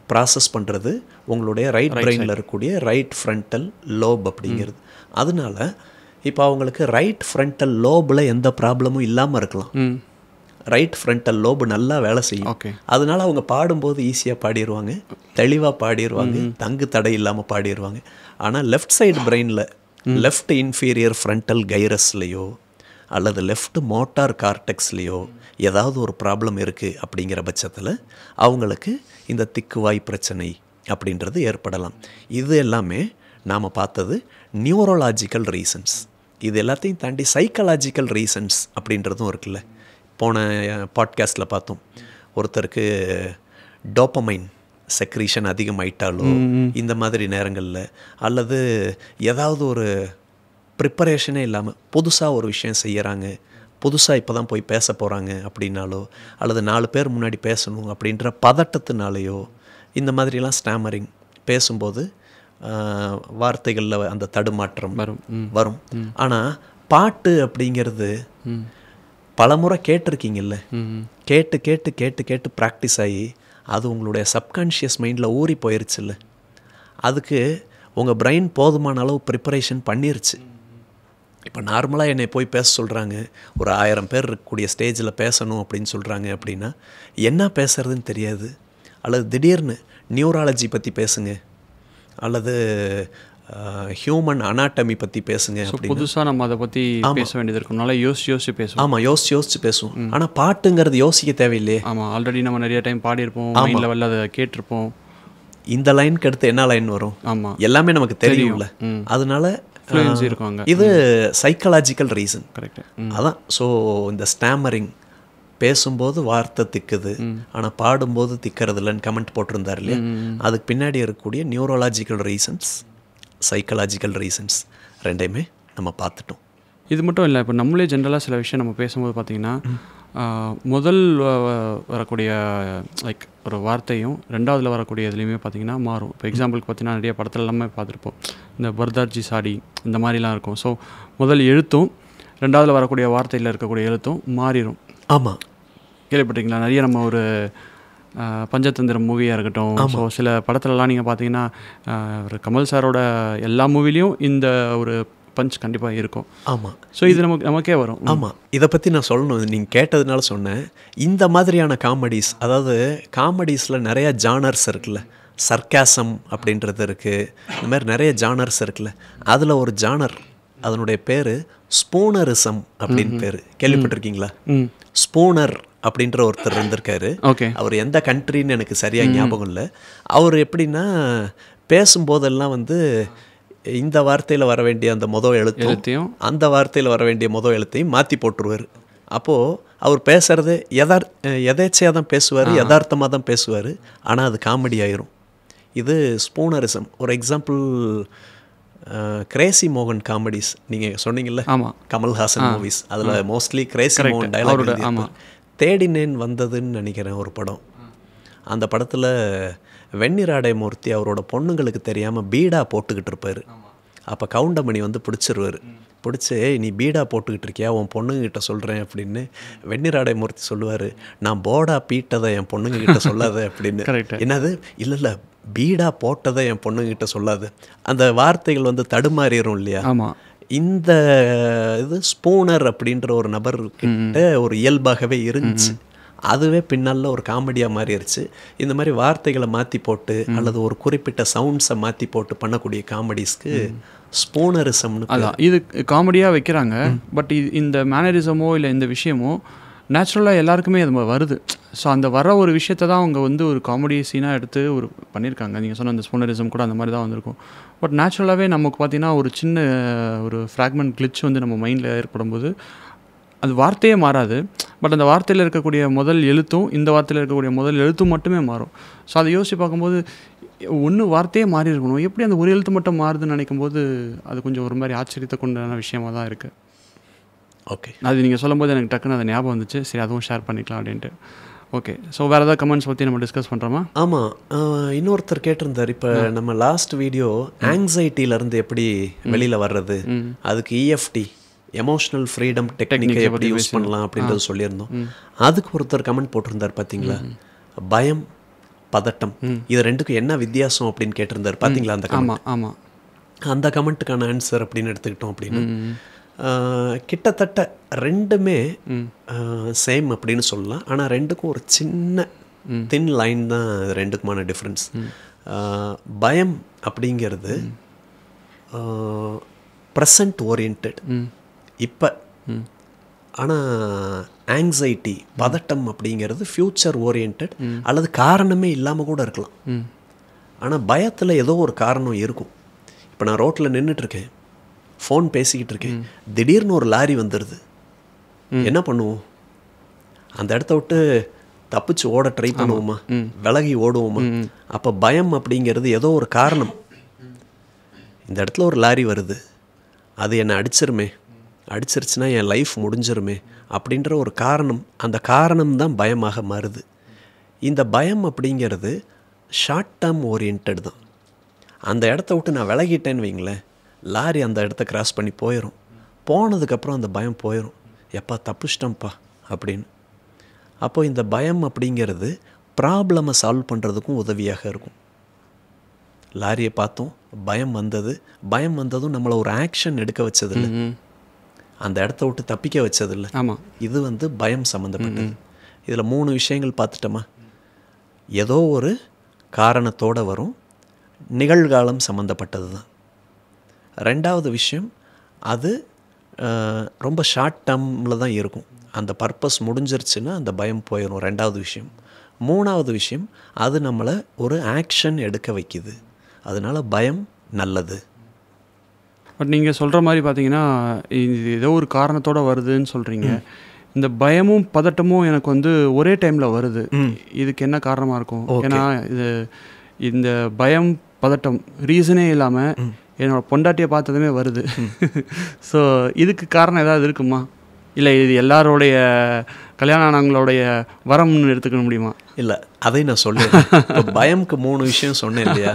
B: ப்ராசஸ் பண்ணுறது உங்களுடைய ரைட் பிரெயினில் இருக்கக்கூடிய ரைட் ஃப்ரண்டல் லோப் அப்படிங்கிறது. அதனால இப்போ அவங்களுக்கு ரைட் ஃப்ரண்டல் லோபில் எந்த ப்ராப்ளமும் இல்லாமல் இருக்கலாம். ரைட் ஃப்ரண்டல் லோபு நல்லா வேலை செய்யும். அதனால அவங்க பாடும்போது ஈஸியாக பாடிடுவாங்க, தெளிவாக பாடிடுவாங்க, தங்கு தடை இல்லாமல் பாடிடுவாங்க. ஆனால் லெஃப்ட் சைடு பிரெயினில் லெஃப்ட் இன்ஃபீரியர் ஃப்ரண்டல் கைரஸ்லேயோ அல்லது லெஃப்ட் மோட்டார் கார்டெக்ஸ்லேயோ ஏதாவது ஒரு ப்ராப்ளம் இருக்குது அப்படிங்கிற பட்சத்தில் அவங்களுக்கு இந்த திக்குவாய் பிரச்சனை அப்படின்றது ஏற்படலாம். இது எல்லாமே நாம் பார்த்தது நியூரோலாஜிக்கல் ரீசன்ஸ். இது எல்லாத்தையும் தாண்டி சைக்கலாஜிக்கல் ரீசன்ஸ் அப்படின்றதும் இருக்குல்ல. போன பாட்காஸ்ட்டில் பார்த்தோம், ஒருத்தருக்கு டோப்பமைன் செக்ரீஷன் அதிகமாயிட்டாலோ இந்த மாதிரி நேரங்களில், அல்லது ஏதாவது ஒரு ப்ரிப்பரேஷனே இல்லாமல் புதுசாக ஒரு விஷயம் செய்கிறாங்க, புதுசாக இப்போ தான் போய் பேச போகிறாங்க அப்படின்னாலோ, அல்லது 4 பேர் முன்னாடி பேசணும் அப்படின்ற பதட்டத்தினாலேயோ, இந்த மாதிரிலாம் ஸ்டாமரிங், பேசும்போது வார்த்தைகளில் அந்த தடுமாற்றம் வரும். ஆனால் பாட்டு அப்படிங்கிறது பலமுறை கேட்டிருக்கீங்கல்ல, கேட்டு கேட்டு கேட்டு கேட்டு ப்ராக்டிஸ் ஆகி அது உங்களுடைய சப்கான்ஷியஸ் மைண்டில் ஊறி போயிருச்சுல்ல, அதுக்கு உங்கள் பிரெயின் போதுமான அளவு ப்ரிப்பரேஷன் பண்ணிருச்சு. இப்போ நார்மலாக என்னை போய் பேச சொல்கிறாங்க, ஒரு 1000 பேர் இருக்கக்கூடிய ஸ்டேஜில் பேசணும் அப்படின்னு சொல்கிறாங்க அப்படின்னா என்ன பேசுறதுன்னு தெரியாது. அல்லது திடீர்னு நியூராலஜி பற்றி பேசுங்க, அல்லது ஹியூமன் அனாட்டமி பற்றி பேசுங்க.
A: புதுசாக நம்ம அதை பற்றி பேச வேண்டியது இருக்கும்னால யோசிச்சு பேசுவோம்.
B: ஆமாம், யோசிச்சு பேசுவோம். ஆனால் பாட்டுங்கிறது யோசிக்க தேவையில்லையே.
A: ஆமாம், ஆல்ரெடி நம்ம நிறைய டைம் பாடியிருப்போம், மைண்ட் லெவலில் அதை கேட்டிருப்போம்.
B: இந்த லைனுக்கு அடுத்து என்ன லைன் வரும், ஆமாம், எல்லாமே நமக்கு தெரியும்ல. அதனால
A: இருக்காங்க.
B: இது சைக்கலாஜிக்கல் ரீசன். கரெக்ட். அதான். ஸோ இந்த ஸ்டாமரிங், பேசும்போது வார்த்தை திக்குது ஆனால் பாடும்போது திக்கிறது இல்லைன்னு கமெண்ட் போட்டிருந்தார் இல்லையா, அதுக்கு பின்னாடி இருக்கக்கூடிய நியூரோலாஜிக்கல் ரீசன்ஸ், சைக்கலாஜிக்கல் ரீசன்ஸ் ரெண்டையுமே நம்ம பார்த்துட்டோம்.
A: இது மட்டும் இல்லை, இப்போ நம்மளே ஜென்ரலாக சில விஷயம் நம்ம பேசும்போது பார்த்திங்கன்னா, முதல் வரக்கூடிய லைக் ஒரு வார்த்தையும் ரெண்டாவதுல வரக்கூடிய இதுலேயுமே பார்த்திங்கன்னா மாறும். இப்போ எக்ஸாம்பிளுக்கு பார்த்திங்கன்னா நிறைய படத்தில் எல்லாமே பார்த்துருப்போம், இந்த பர்தார்ஜி சாடி இந்த மாதிரிலாம் இருக்கும். ஸோ முதல் எழுத்தும் ரெண்டாவதுல வரக்கூடிய வார்த்தையில் இருக்கக்கூடிய எழுத்தும் மாறிடும்.
B: ஆமாம்,
A: கேள்விப்பட்டிருக்கீங்களா? நிறைய நம்ம ஒரு பஞ்சதந்திரம் மூவியாக இருக்கட்டும். ஸோ சில படத்துலலாம் நீங்கள் பார்த்தீங்கன்னா ஒரு கமல் சாரோட எல்லா மூவிலையும் இந்த ஒரு பஞ்ச் கண்டிப்பாக இருக்கும்.
B: ஆமாம்.
A: ஸோ இது நமக்கே வரும்.
B: ஆமாம், இதை பற்றி நான் சொல்லணும், நீங்கள் கேட்டதுனால சொன்னேன். இந்த மாதிரியான காமெடிஸ், அதாவது காமெடிஸில் நிறையா ஜானர்ஸ் இருக்குல்ல, சர்க்காசம் அப்படின்றது இருக்குது, இந்த மாதிரி நிறைய ஜானர்ஸ் இருக்குல்ல. அதில் ஒரு ஜானர், அதனுடைய பேர் ஸ்பூனரிசம் அப்படின்னு பேர். கேள்விப்பட்டிருக்கீங்களா? ஸ்பூனர் அப்படின்ற ஒருத்தர் இருந்திருக்காரு. அவர் எந்த கண்ட்ரின்னு எனக்கு சரியாக ஞாபகம் இல்லை. அவர் எப்படின்னா பேசும்போதெல்லாம் வந்து இந்த வார்த்தையில் வர வேண்டிய அந்த எழுத்தையும் அந்த வார்த்தையில் வர வேண்டிய எழுத்தையும் மாற்றி போட்டுருவார். அப்போது அவர் பேசுகிறது எதேச்சையாக தான் பேசுவார், யதார்த்தமாக தான் பேசுவார், ஆனால் அது காமெடி ஆயிரும். இது ஸ்பூனரிசம். ஒரு எக்ஸாம்பிள், கிரேசி மோகன் காமெடிஸ் நீங்கள் சொன்னீங்கல்ல, கமல்ஹாசன் மூவிஸ், அதில் மோஸ்ட்லி கிரேசி மோகன் டைலாக். தேடினேன் வந்ததுன்னு நினைக்கிறேன் ஒரு படம். அந்த படத்தில் வெண்ணிராடை மூர்த்தி அவரோட பொண்ணுங்களுக்கு தெரியாமல் பீடா போட்டுக்கிட்டு இருப்பார். அப்போ கவுண்டமணி வந்து பிடிச்சிருவார். பிடிச்சி, நீ பீடா போட்டுக்கிட்டு இருக்கியா, உன் பொண்ணுங்கிட்ட சொல்கிறேன் அப்படின்னு. வெண்ணிராடை மூர்த்தி சொல்லுவார், நான் போடா பீட்டதை என் பொண்ணுங்கிட்ட சொல்லாத அப்படின்னு. என்னது? இல்லை பீடா போட்டதை என் பொண்ணுங்கிட்ட சொல்லாது. அந்த வார்த்தைகள் வந்து தடுமாறிடும் இல்லையா? இந்த இது ஸ்பூனர் அப்படின்ற ஒரு நபர்கிட்ட ஒரு இயல்பாகவே இருந்துச்சு. அதுவே பின்னால் ஒரு காமெடியாக மாறிடுச்சு. இந்த மாதிரி வார்த்தைகளை மாற்றி போட்டு அல்லது ஒரு குறிப்பிட்ட சவுண்ட்ஸை மாற்றி போட்டு பண்ணக்கூடிய காமெடிஸ்க்கு ஸ்பூனரிசம்னு.
A: அதான் இது காமெடியாக வைக்கிறாங்க. பட் இந்த மேனரிசமோ இல்லை இந்த விஷயமோ நேச்சுரலாக எல்லாருக்குமே அது வருது. ஸோ அந்த வர ஒரு விஷயத்தை தான் அவங்க வந்து ஒரு காமெடி சீனாக எடுத்து ஒரு பண்ணியிருக்காங்க. நீங்கள் சொன்ன அந்த ஸ்பூனரிசம் கூட அந்த மாதிரி தான் வந்திருக்கும். பட் நேச்சுரலாகவே நமக்கு பார்த்திங்கன்னா ஒரு சின்ன ஒரு ஃப்ராக்மெண்ட் கிளிச் வந்து நம்ம மைண்டில் ஏற்படும் போது அது வார்த்தையே மாறாது. பட் அந்த வார்த்தையில் இருக்கக்கூடிய முதல் எழுத்தும் இந்த வார்த்தையில் இருக்கக்கூடிய முதல் எழுத்தும் மட்டுமே மாறும். ஸோ அதை யோசித்து பார்க்கும்போது ஒன்று வார்த்தையே மாறி இருக்கணும், எப்படி அந்த ஒரு எழுத்து மட்டும் மாறுதுன்னு நினைக்கும் போது அது கொஞ்சம் ஒரு மாதிரி ஆச்சரியத்தை கொண்டான விஷயமாக தான் இருக்குது.
B: ஓகே,
A: அது நீங்கள் சொல்லும்போது எனக்கு டக்குன்னு அது ஞாபகம் வந்துச்சு. சரி, அதுவும் ஷேர் பண்ணிக்கலாம் அப்படின்ட்டு. ஓகே, ஸோ வேறு ஏதாவது கமெண்ட்ஸ் பற்றி நம்ம டிஸ்கஸ் பண்ணுறோமா?
B: ஆமாம், இன்னொருத்தர் கேட்டிருந்தார். இப்போ நம்ம லாஸ்ட் வீடியோ ஆங்ஸைட்டியிலேருந்து எப்படி வெளியில் வர்றது, அதுக்கு EFT எமோஷ்னல் ஃப்ரீடம் டெக்னிக்கை எப்படி யூஸ் பண்ணலாம் அப்படின்றது சொல்லியிருந்தோம். அதுக்கு ஒருத்தர் கமெண்ட் போட்டிருந்தார் பார்த்தீங்களா, பயம் பதட்டம் இது ரெண்டுக்கும் என்ன வித்தியாசம் அப்படின்னு கேட்டிருந்தார். பார்த்தீங்களா அந்த கமெண்ட்?
A: ஆமாம்,
B: அந்த கமெண்ட்டுக்கான ஆன்சர் அப்படின்னு எடுத்துக்கிட்டோம் அப்படின்னா கிட்டத்தட்ட ரெண்டுமே சேம் அப்படின்னு சொல்லலாம். ஆனால் ரெண்டுக்கும் ஒரு சின்ன தின் லைன் தான் ரெண்டுக்குமான டிஃப்ரென்ஸ். பயம் அப்படிங்கிறது ப்ரெசன்ட் ஓரியன்ட் இப்போ, ஆனால் ஆங்ஸைட்டி பதட்டம் அப்படிங்கிறது ஃப்யூச்சர் ஓரியன்ட் அல்லது காரணமே இல்லாமல் கூட இருக்கலாம். ஆனால் பயத்தில் ஏதோ ஒரு காரணம் இருக்கும். இப்போ நான் ரோட்டில் நின்றுட்டுருக்கேன், ஃபோன் பேசிக்கிட்டு இருக்கேன், திடீர்னு ஒரு லாரி வந்துடுது, என்ன பண்ணுவோம்? அந்த இடத்த விட்டு தப்பிச்சு ஓட ட்ரை பண்ணுவோமா, விலகி ஓடுவோமா? அப்போ பயம் அப்படிங்கிறது ஏதோ ஒரு காரணம். இந்த இடத்துல ஒரு லாரி வருது, அது என்னை அடிச்சிருச்சுன்னா என் லைஃப் முடிஞ்சிருமே அப்படின்ற ஒரு காரணம், அந்த காரணம் தான் பயமாக மாறுது. இந்த பயம் அப்படிங்கிறது ஷார்ட் டேர்ம் ஓரியன்ட் தான். அந்த இடத்த விட்டு நான் விலகிட்டேன்னு வைங்களேன், லாரி அந்த இடத்த கிராஸ் பண்ணி போயிடும். போனதுக்கப்புறம் அந்த பயம் போயிடும், எப்பா தப்பிச்சிட்டோம்ப்பா அப்படின்னு. அப்போது இந்த பயம் அப்படிங்கிறது ப்ராப்ளமை சால்வ் பண்ணுறதுக்கும் உதவியாக இருக்கும். லாரியை பார்த்தோம், பயம் வந்ததும் நம்மளை ஒரு ஆக்ஷன் எடுக்க வச்சதில்லை, அந்த இடத்த விட்டு தப்பிக்க வச்சதில்லை.
A: ஆமாம்,
B: இது வந்து பயம் சம்மந்தப்பட்டது. இதில் 3 விஷயங்கள் பார்த்துட்டோமா? ஏதோ ஒரு காரணத்தோடு வரும், நிகழ்காலம் சம்மந்தப்பட்டது தான். 2வது விஷயம், அது ரொம்ப ஷார்ட் டேர்மில் தான் இருக்கும், அந்த பர்பஸ் முடிஞ்சிருச்சுன்னா அந்த பயம் போயிடும். 2வது விஷயம். 3வது விஷயம், அது நம்மளை ஒரு ஆக்ஷன் எடுக்க வைக்குது, அதனால் பயம் நல்லது.
A: பட் நீங்கள் சொல்கிற மாதிரி பார்த்தீங்கன்னா இது ஏதோ ஒரு காரணத்தோடு வருதுன்னு சொல்கிறீங்க. இந்த பயமும் பதட்டமும் எனக்கு வந்து ஒரே டைமில் வருது. இதுக்கு என்ன காரணமாக இருக்கும்? ஏன்னா இந்த பயம் பதட்டம் ரீசனே இல்லாமல் என்னோடய பொண்டாட்டியை பார்த்ததுமே வருது. ஸோ இதுக்கு காரணம் ஏதாவது இருக்குமா? இல்லை இது எல்லாரோடைய கல்யாணம் ஆனவங்களுடைய வரம்னு எடுத்துக்க முடியுமா?
B: இல்லை, அதை நான் சொல்லேன். இப்போ பயம்க்கு 3 விஷயம் சொன்னேன் இல்லையா,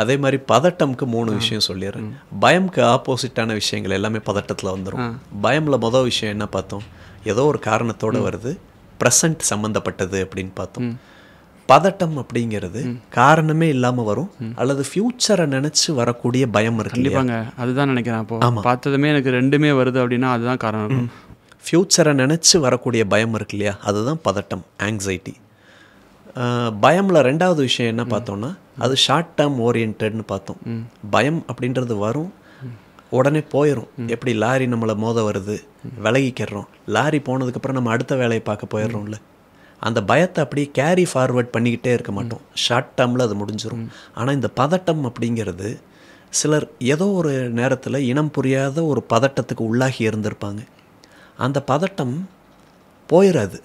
B: அதே மாதிரி பதட்டம்க்கு 3 விஷயம் சொல்லிடுறேன். பயம்க்கு ஆப்போசிட்டான விஷயங்கள் எல்லாமே பதட்டத்தில் வந்துடும். பயமில் மொதல் விஷயம் என்ன பார்த்தோம்? ஏதோ ஒரு காரணத்தோடு வருது, ப்ரெசண்ட் சம்மந்தப்பட்டது அப்படின்னு பார்த்தோம். பதட்டம் அப்படிங்கிறது காரணமே இல்லாமல் வரும், அல்லது ஃப்யூச்சரை நினச்சி வரக்கூடிய பயம் இருக்கு.
A: கண்டிப்பாங்க, அதுதான் நினைக்கிறேன். அப்போ பார்த்ததுமே எனக்கு ரெண்டுமே வருது அப்படின்னா அதுதான் காரணம்.
B: ஃப்யூச்சரை நினச்சி வரக்கூடிய பயம் இருக்கு இல்லையா, அதுதான் பதட்டம், ஆங்ஸைட்டி. பயமில் ரெண்டாவது விஷயம் என்ன பார்த்தோம்னா, அது ஷார்ட் டேர்ம் ஓரியன்டட்னு பார்த்தோம். பயம் அப்படின்றது வரும், உடனே போயிடும். எப்படி லாரி நம்மளை மோத வருது, விலகிக்கிறோம், லாரி போனதுக்கப்புறம் நம்ம அடுத்த வேலையை பார்க்க போயிடுறோம்ல. அந்த பயத்தை அப்படியே கேரி ஃபார்வர்ட் பண்ணிக்கிட்டே இருக்க மாட்டோம், ஷார்ட் டேர்மில் அது முடிஞ்சிடும். ஆனால் இந்த பதட்டம் அப்படிங்கிறது சிலர் ஏதோ ஒரு நேரத்தில் இனம் புரியாத ஒரு பதட்டத்துக்கு உள்ளாகி இருந்திருப்பாங்க. அந்த பதட்டம் போயிடாது,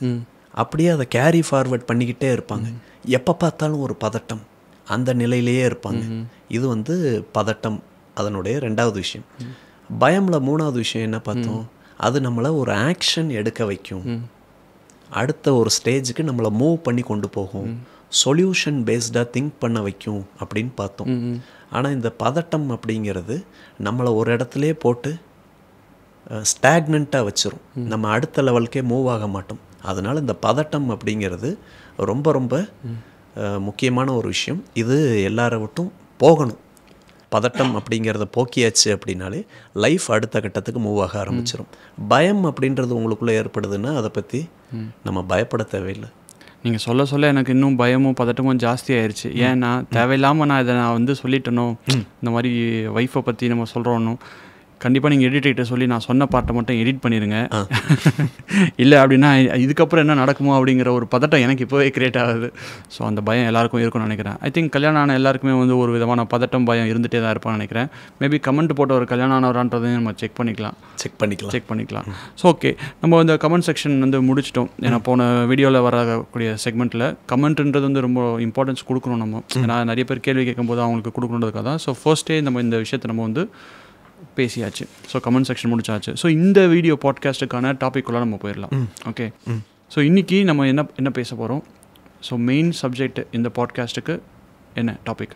B: அப்படியே அதை கேரி ஃபார்வர்ட் பண்ணிக்கிட்டே இருப்பாங்க. எப்போ பார்த்தாலும் ஒரு பதட்டம், அந்த நிலையிலேயே இருப்பாங்க. இது வந்து பதட்டம், அதனுடைய ரெண்டாவது விஷயம். பயமில் மூணாவது விஷயம் என்ன பார்த்தோம், அது நம்மளை ஒரு ஆக்ஷன் எடுக்க வைக்கும், அடுத்த ஒரு ஸ்டேஜுக்கு நம்மளை மூவ் பண்ணி கொண்டு போகும், சொல்யூஷன் பேஸ்டாக திங்க் பண்ண வைக்கும் அப்படின்னு பார்த்தோம். ஆனால் இந்த பதட்டம் அப்படிங்கிறது நம்மளை ஒரு இடத்துலையே போட்டு ஸ்டாக்னண்ட்டாக வச்சிரும், நம்ம அடுத்த லெவலுக்கே மூவ் ஆக மாட்டோம். அதனால் இந்த பதட்டம் அப்படிங்கிறது ரொம்ப ரொம்ப முக்கியமான ஒரு விஷயம். இது எல்லாரை விட்டும் போகணும். பதட்டம் அப்படிங்கிறத போக்கியாச்சு அப்படின்னாலே லைஃப் அடுத்த கட்டத்துக்கு மூவ் ஆக ஆரம்பிச்சிடும். பயம் அப்படின்றது உங்களுக்குள்ளே ஏற்படுதுன்னா அதை பற்றி நம்ம பயப்பட தேவையில்லை.
A: நீங்கள் சொல்ல சொல்ல எனக்கு இன்னும் பயமும் பதட்டமும் ஜாஸ்தி ஆயிடுச்சு. ஏன்னா தேவையில்லாமல் நான் இதை வந்து சொல்லிட்டேனோ, இந்த மாதிரி ஒய்ஃபை பற்றி நம்ம சொல்கிறோன்னு. கண்டிப்பாக நீங்கள் எடிட்டர்கிட்ட சொல்லி நான் சொன்ன பாட்டை மட்டும் எடிட் பண்ணிடுங்க. இல்லை அப்படின்னா இதுக்கப்புறம் என்ன நடக்குமோ அப்படிங்கிற ஒரு பதட்டம் எனக்கு இப்போவே கிரியேட் ஆகுது. ஸோ அந்த பயம் எல்லாருக்கும் இருக்கும்னு நினைக்கிறேன். ஐ திங்க் கல்யாணம் ஆன எல்லாருக்குமே வந்து ஒரு விதமான பதட்டம் பயம் இருந்துகிட்டே தான் இருப்பான்னு நினைக்கிறேன். மேபி கமெண்ட் போட்ட ஒரு கல்யாணம் ஆனவரான்றதையும் நம்ம செக் பண்ணிக்கலாம். ஸோ ஓகே, நம்ம இந்த கமெண்ட் செக்ஷன் வந்து முடிச்சிட்டோம். ஏன்னா போன வீடியோவில் வரக்கூடிய செக்மெண்ட்டில் கமெண்ட்ன்றது வந்து ரொம்ப இம்பார்ட்டன்ஸ் கொடுக்கணும் நம்ம. ஏன்னா நிறைய பேர் கேள்வி கேட்கும்போது அவங்களுக்கு கொடுக்கணுன்றதுக்காக தான். ஸோ ஃபர்ஸ்ட்டே நம்ம இந்த விஷயத்தை நம்ம வந்து பேசியாச்சு. ஸோ கமெண்ட் செக்ஷன் முடிச்சாச்சு. ஸோ இந்த வீடியோ பாட்காஸ்ட்டுக்கான டாபிக்குள்ளே நம்ம போயிடலாம். ஓகே, ஸோ இன்றைக்கி நம்ம என்ன பேச போகிறோம்? ஸோ மெயின் சப்ஜெக்ட் இந்த பாட்காஸ்ட்டுக்கு என்ன டாபிக்?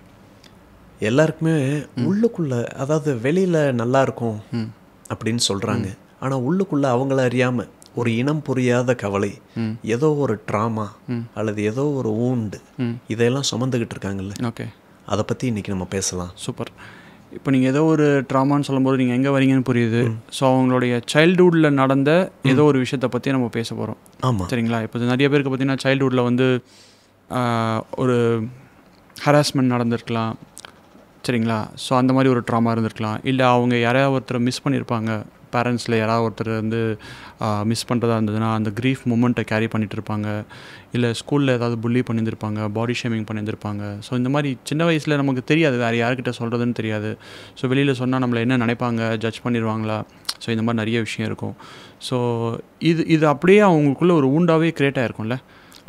B: எல்லாருக்குமே உள்ளுக்குள்ளே, அதாவது வெளியில் நல்லா இருக்கும் அப்படின்னு சொல்கிறாங்க, ஆனால் உள்ளுக்குள்ளே அவங்கள அறியாமல் ஒரு இனம் புரியாத கவலை, ஏதோ ஒரு ட்ராமா அல்லது ஏதோ ஒரு ஊண்டு, இதையெல்லாம் சுமந்துக்கிட்டு இருக்காங்கல்ல.
A: ஓகே,
B: அதை பற்றி இன்றைக்கி நம்ம பேசலாம்.
A: சூப்பர். இப்போ நீங்கள் ஏதோ ஒரு ட்ராமான்னு சொல்லும்போது நீங்கள் எங்கே வரீங்கன்னு புரியுது. ஸோ அவங்களுடைய சைல்டுஹுட்டில் நடந்த ஏதோ ஒரு விஷயத்தை பற்றி நம்ம பேச போகிறோம்.
B: ஆமாம்,
A: சரிங்களா? இப்போ நிறைய பேருக்கு பார்த்தீங்கன்னா சைல்டுஹுட்டில் வந்து ஒரு ஹராஸ்மெண்ட் நடந்திருக்கலாம், சரிங்களா? ஸோ அந்த மாதிரி ஒரு ட்ராமா இருந்திருக்கலாம். இல்லை அவங்க யாராவது ஒருத்தர் மிஸ் பண்ணியிருப்பாங்க, பேரண்ட்ஸில் யாராவது ஒருத்தர் வந்து மிஸ் பண்ணுறதா இருந்ததுன்னா அந்த க்ரீஃப் மூமெண்ட்டை கேரி பண்ணிகிட்டு இருப்பாங்க. இல்லை ஸ்கூலில் ஏதாவது புள்ளி பண்ணியிருந்திருப்பாங்க, பாடி ஷேமிங் பண்ணியிருந்திருப்பாங்க. ஸோ இந்த மாதிரி சின்ன வயசில் நமக்கு தெரியாது, வேறு யார்கிட்ட சொல்கிறதுன்னு தெரியாது. ஸோ வெளியில் சொன்னால் நம்மளை என்ன நினைப்பாங்க, ஜட்ஜ் பண்ணிடுவாங்களா, ஸோ இந்த மாதிரி நிறைய விஷயம் இருக்கும். ஸோ இது அப்படியே அவங்களுக்குள்ள ஒரு ஊண்டாகவே க்ரியேட் ஆகிருக்கும்ல.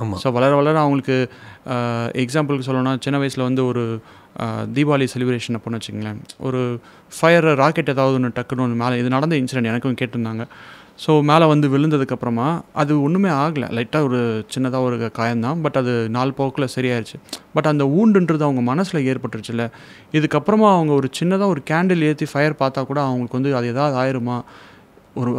B: ஆமாம்.
A: ஸோ வளர வளர அவங்களுக்கு எக்ஸாம்பிளுக்கு சொல்லணும்னா சின்ன வயசில் வந்து ஒரு தீபாவளி செலிப்ரேஷன் அப்போன்னு வச்சுங்களேன், ஒரு ஃபயர் ராக்கெட் ஏதாவது ஒன்று டக்குன்னு ஒன்று மேலே, இது நடந்த இன்சிடென்ட் எனக்கும் கேட்டிருந்தாங்க. ஸோ மேலே வந்து விழுந்ததுக்கப்புறமா அது ஒன்றுமே ஆகலை, லைட்டாக ஒரு சின்னதாக ஒரு காயம்தான். பட் அது நாள் போக்கில் சரியாயிருச்சு. பட் அந்த ஊண்டுன்றது அவங்க மனசில் ஏற்பட்டுருச்சுல்ல. இதுக்கப்புறமா அவங்க ஒரு சின்னதாக ஒரு கேண்டில் ஏற்றி ஃபயர் பார்த்தா கூட அவங்களுக்கு வந்து அது எதாவது ஆயிருமா,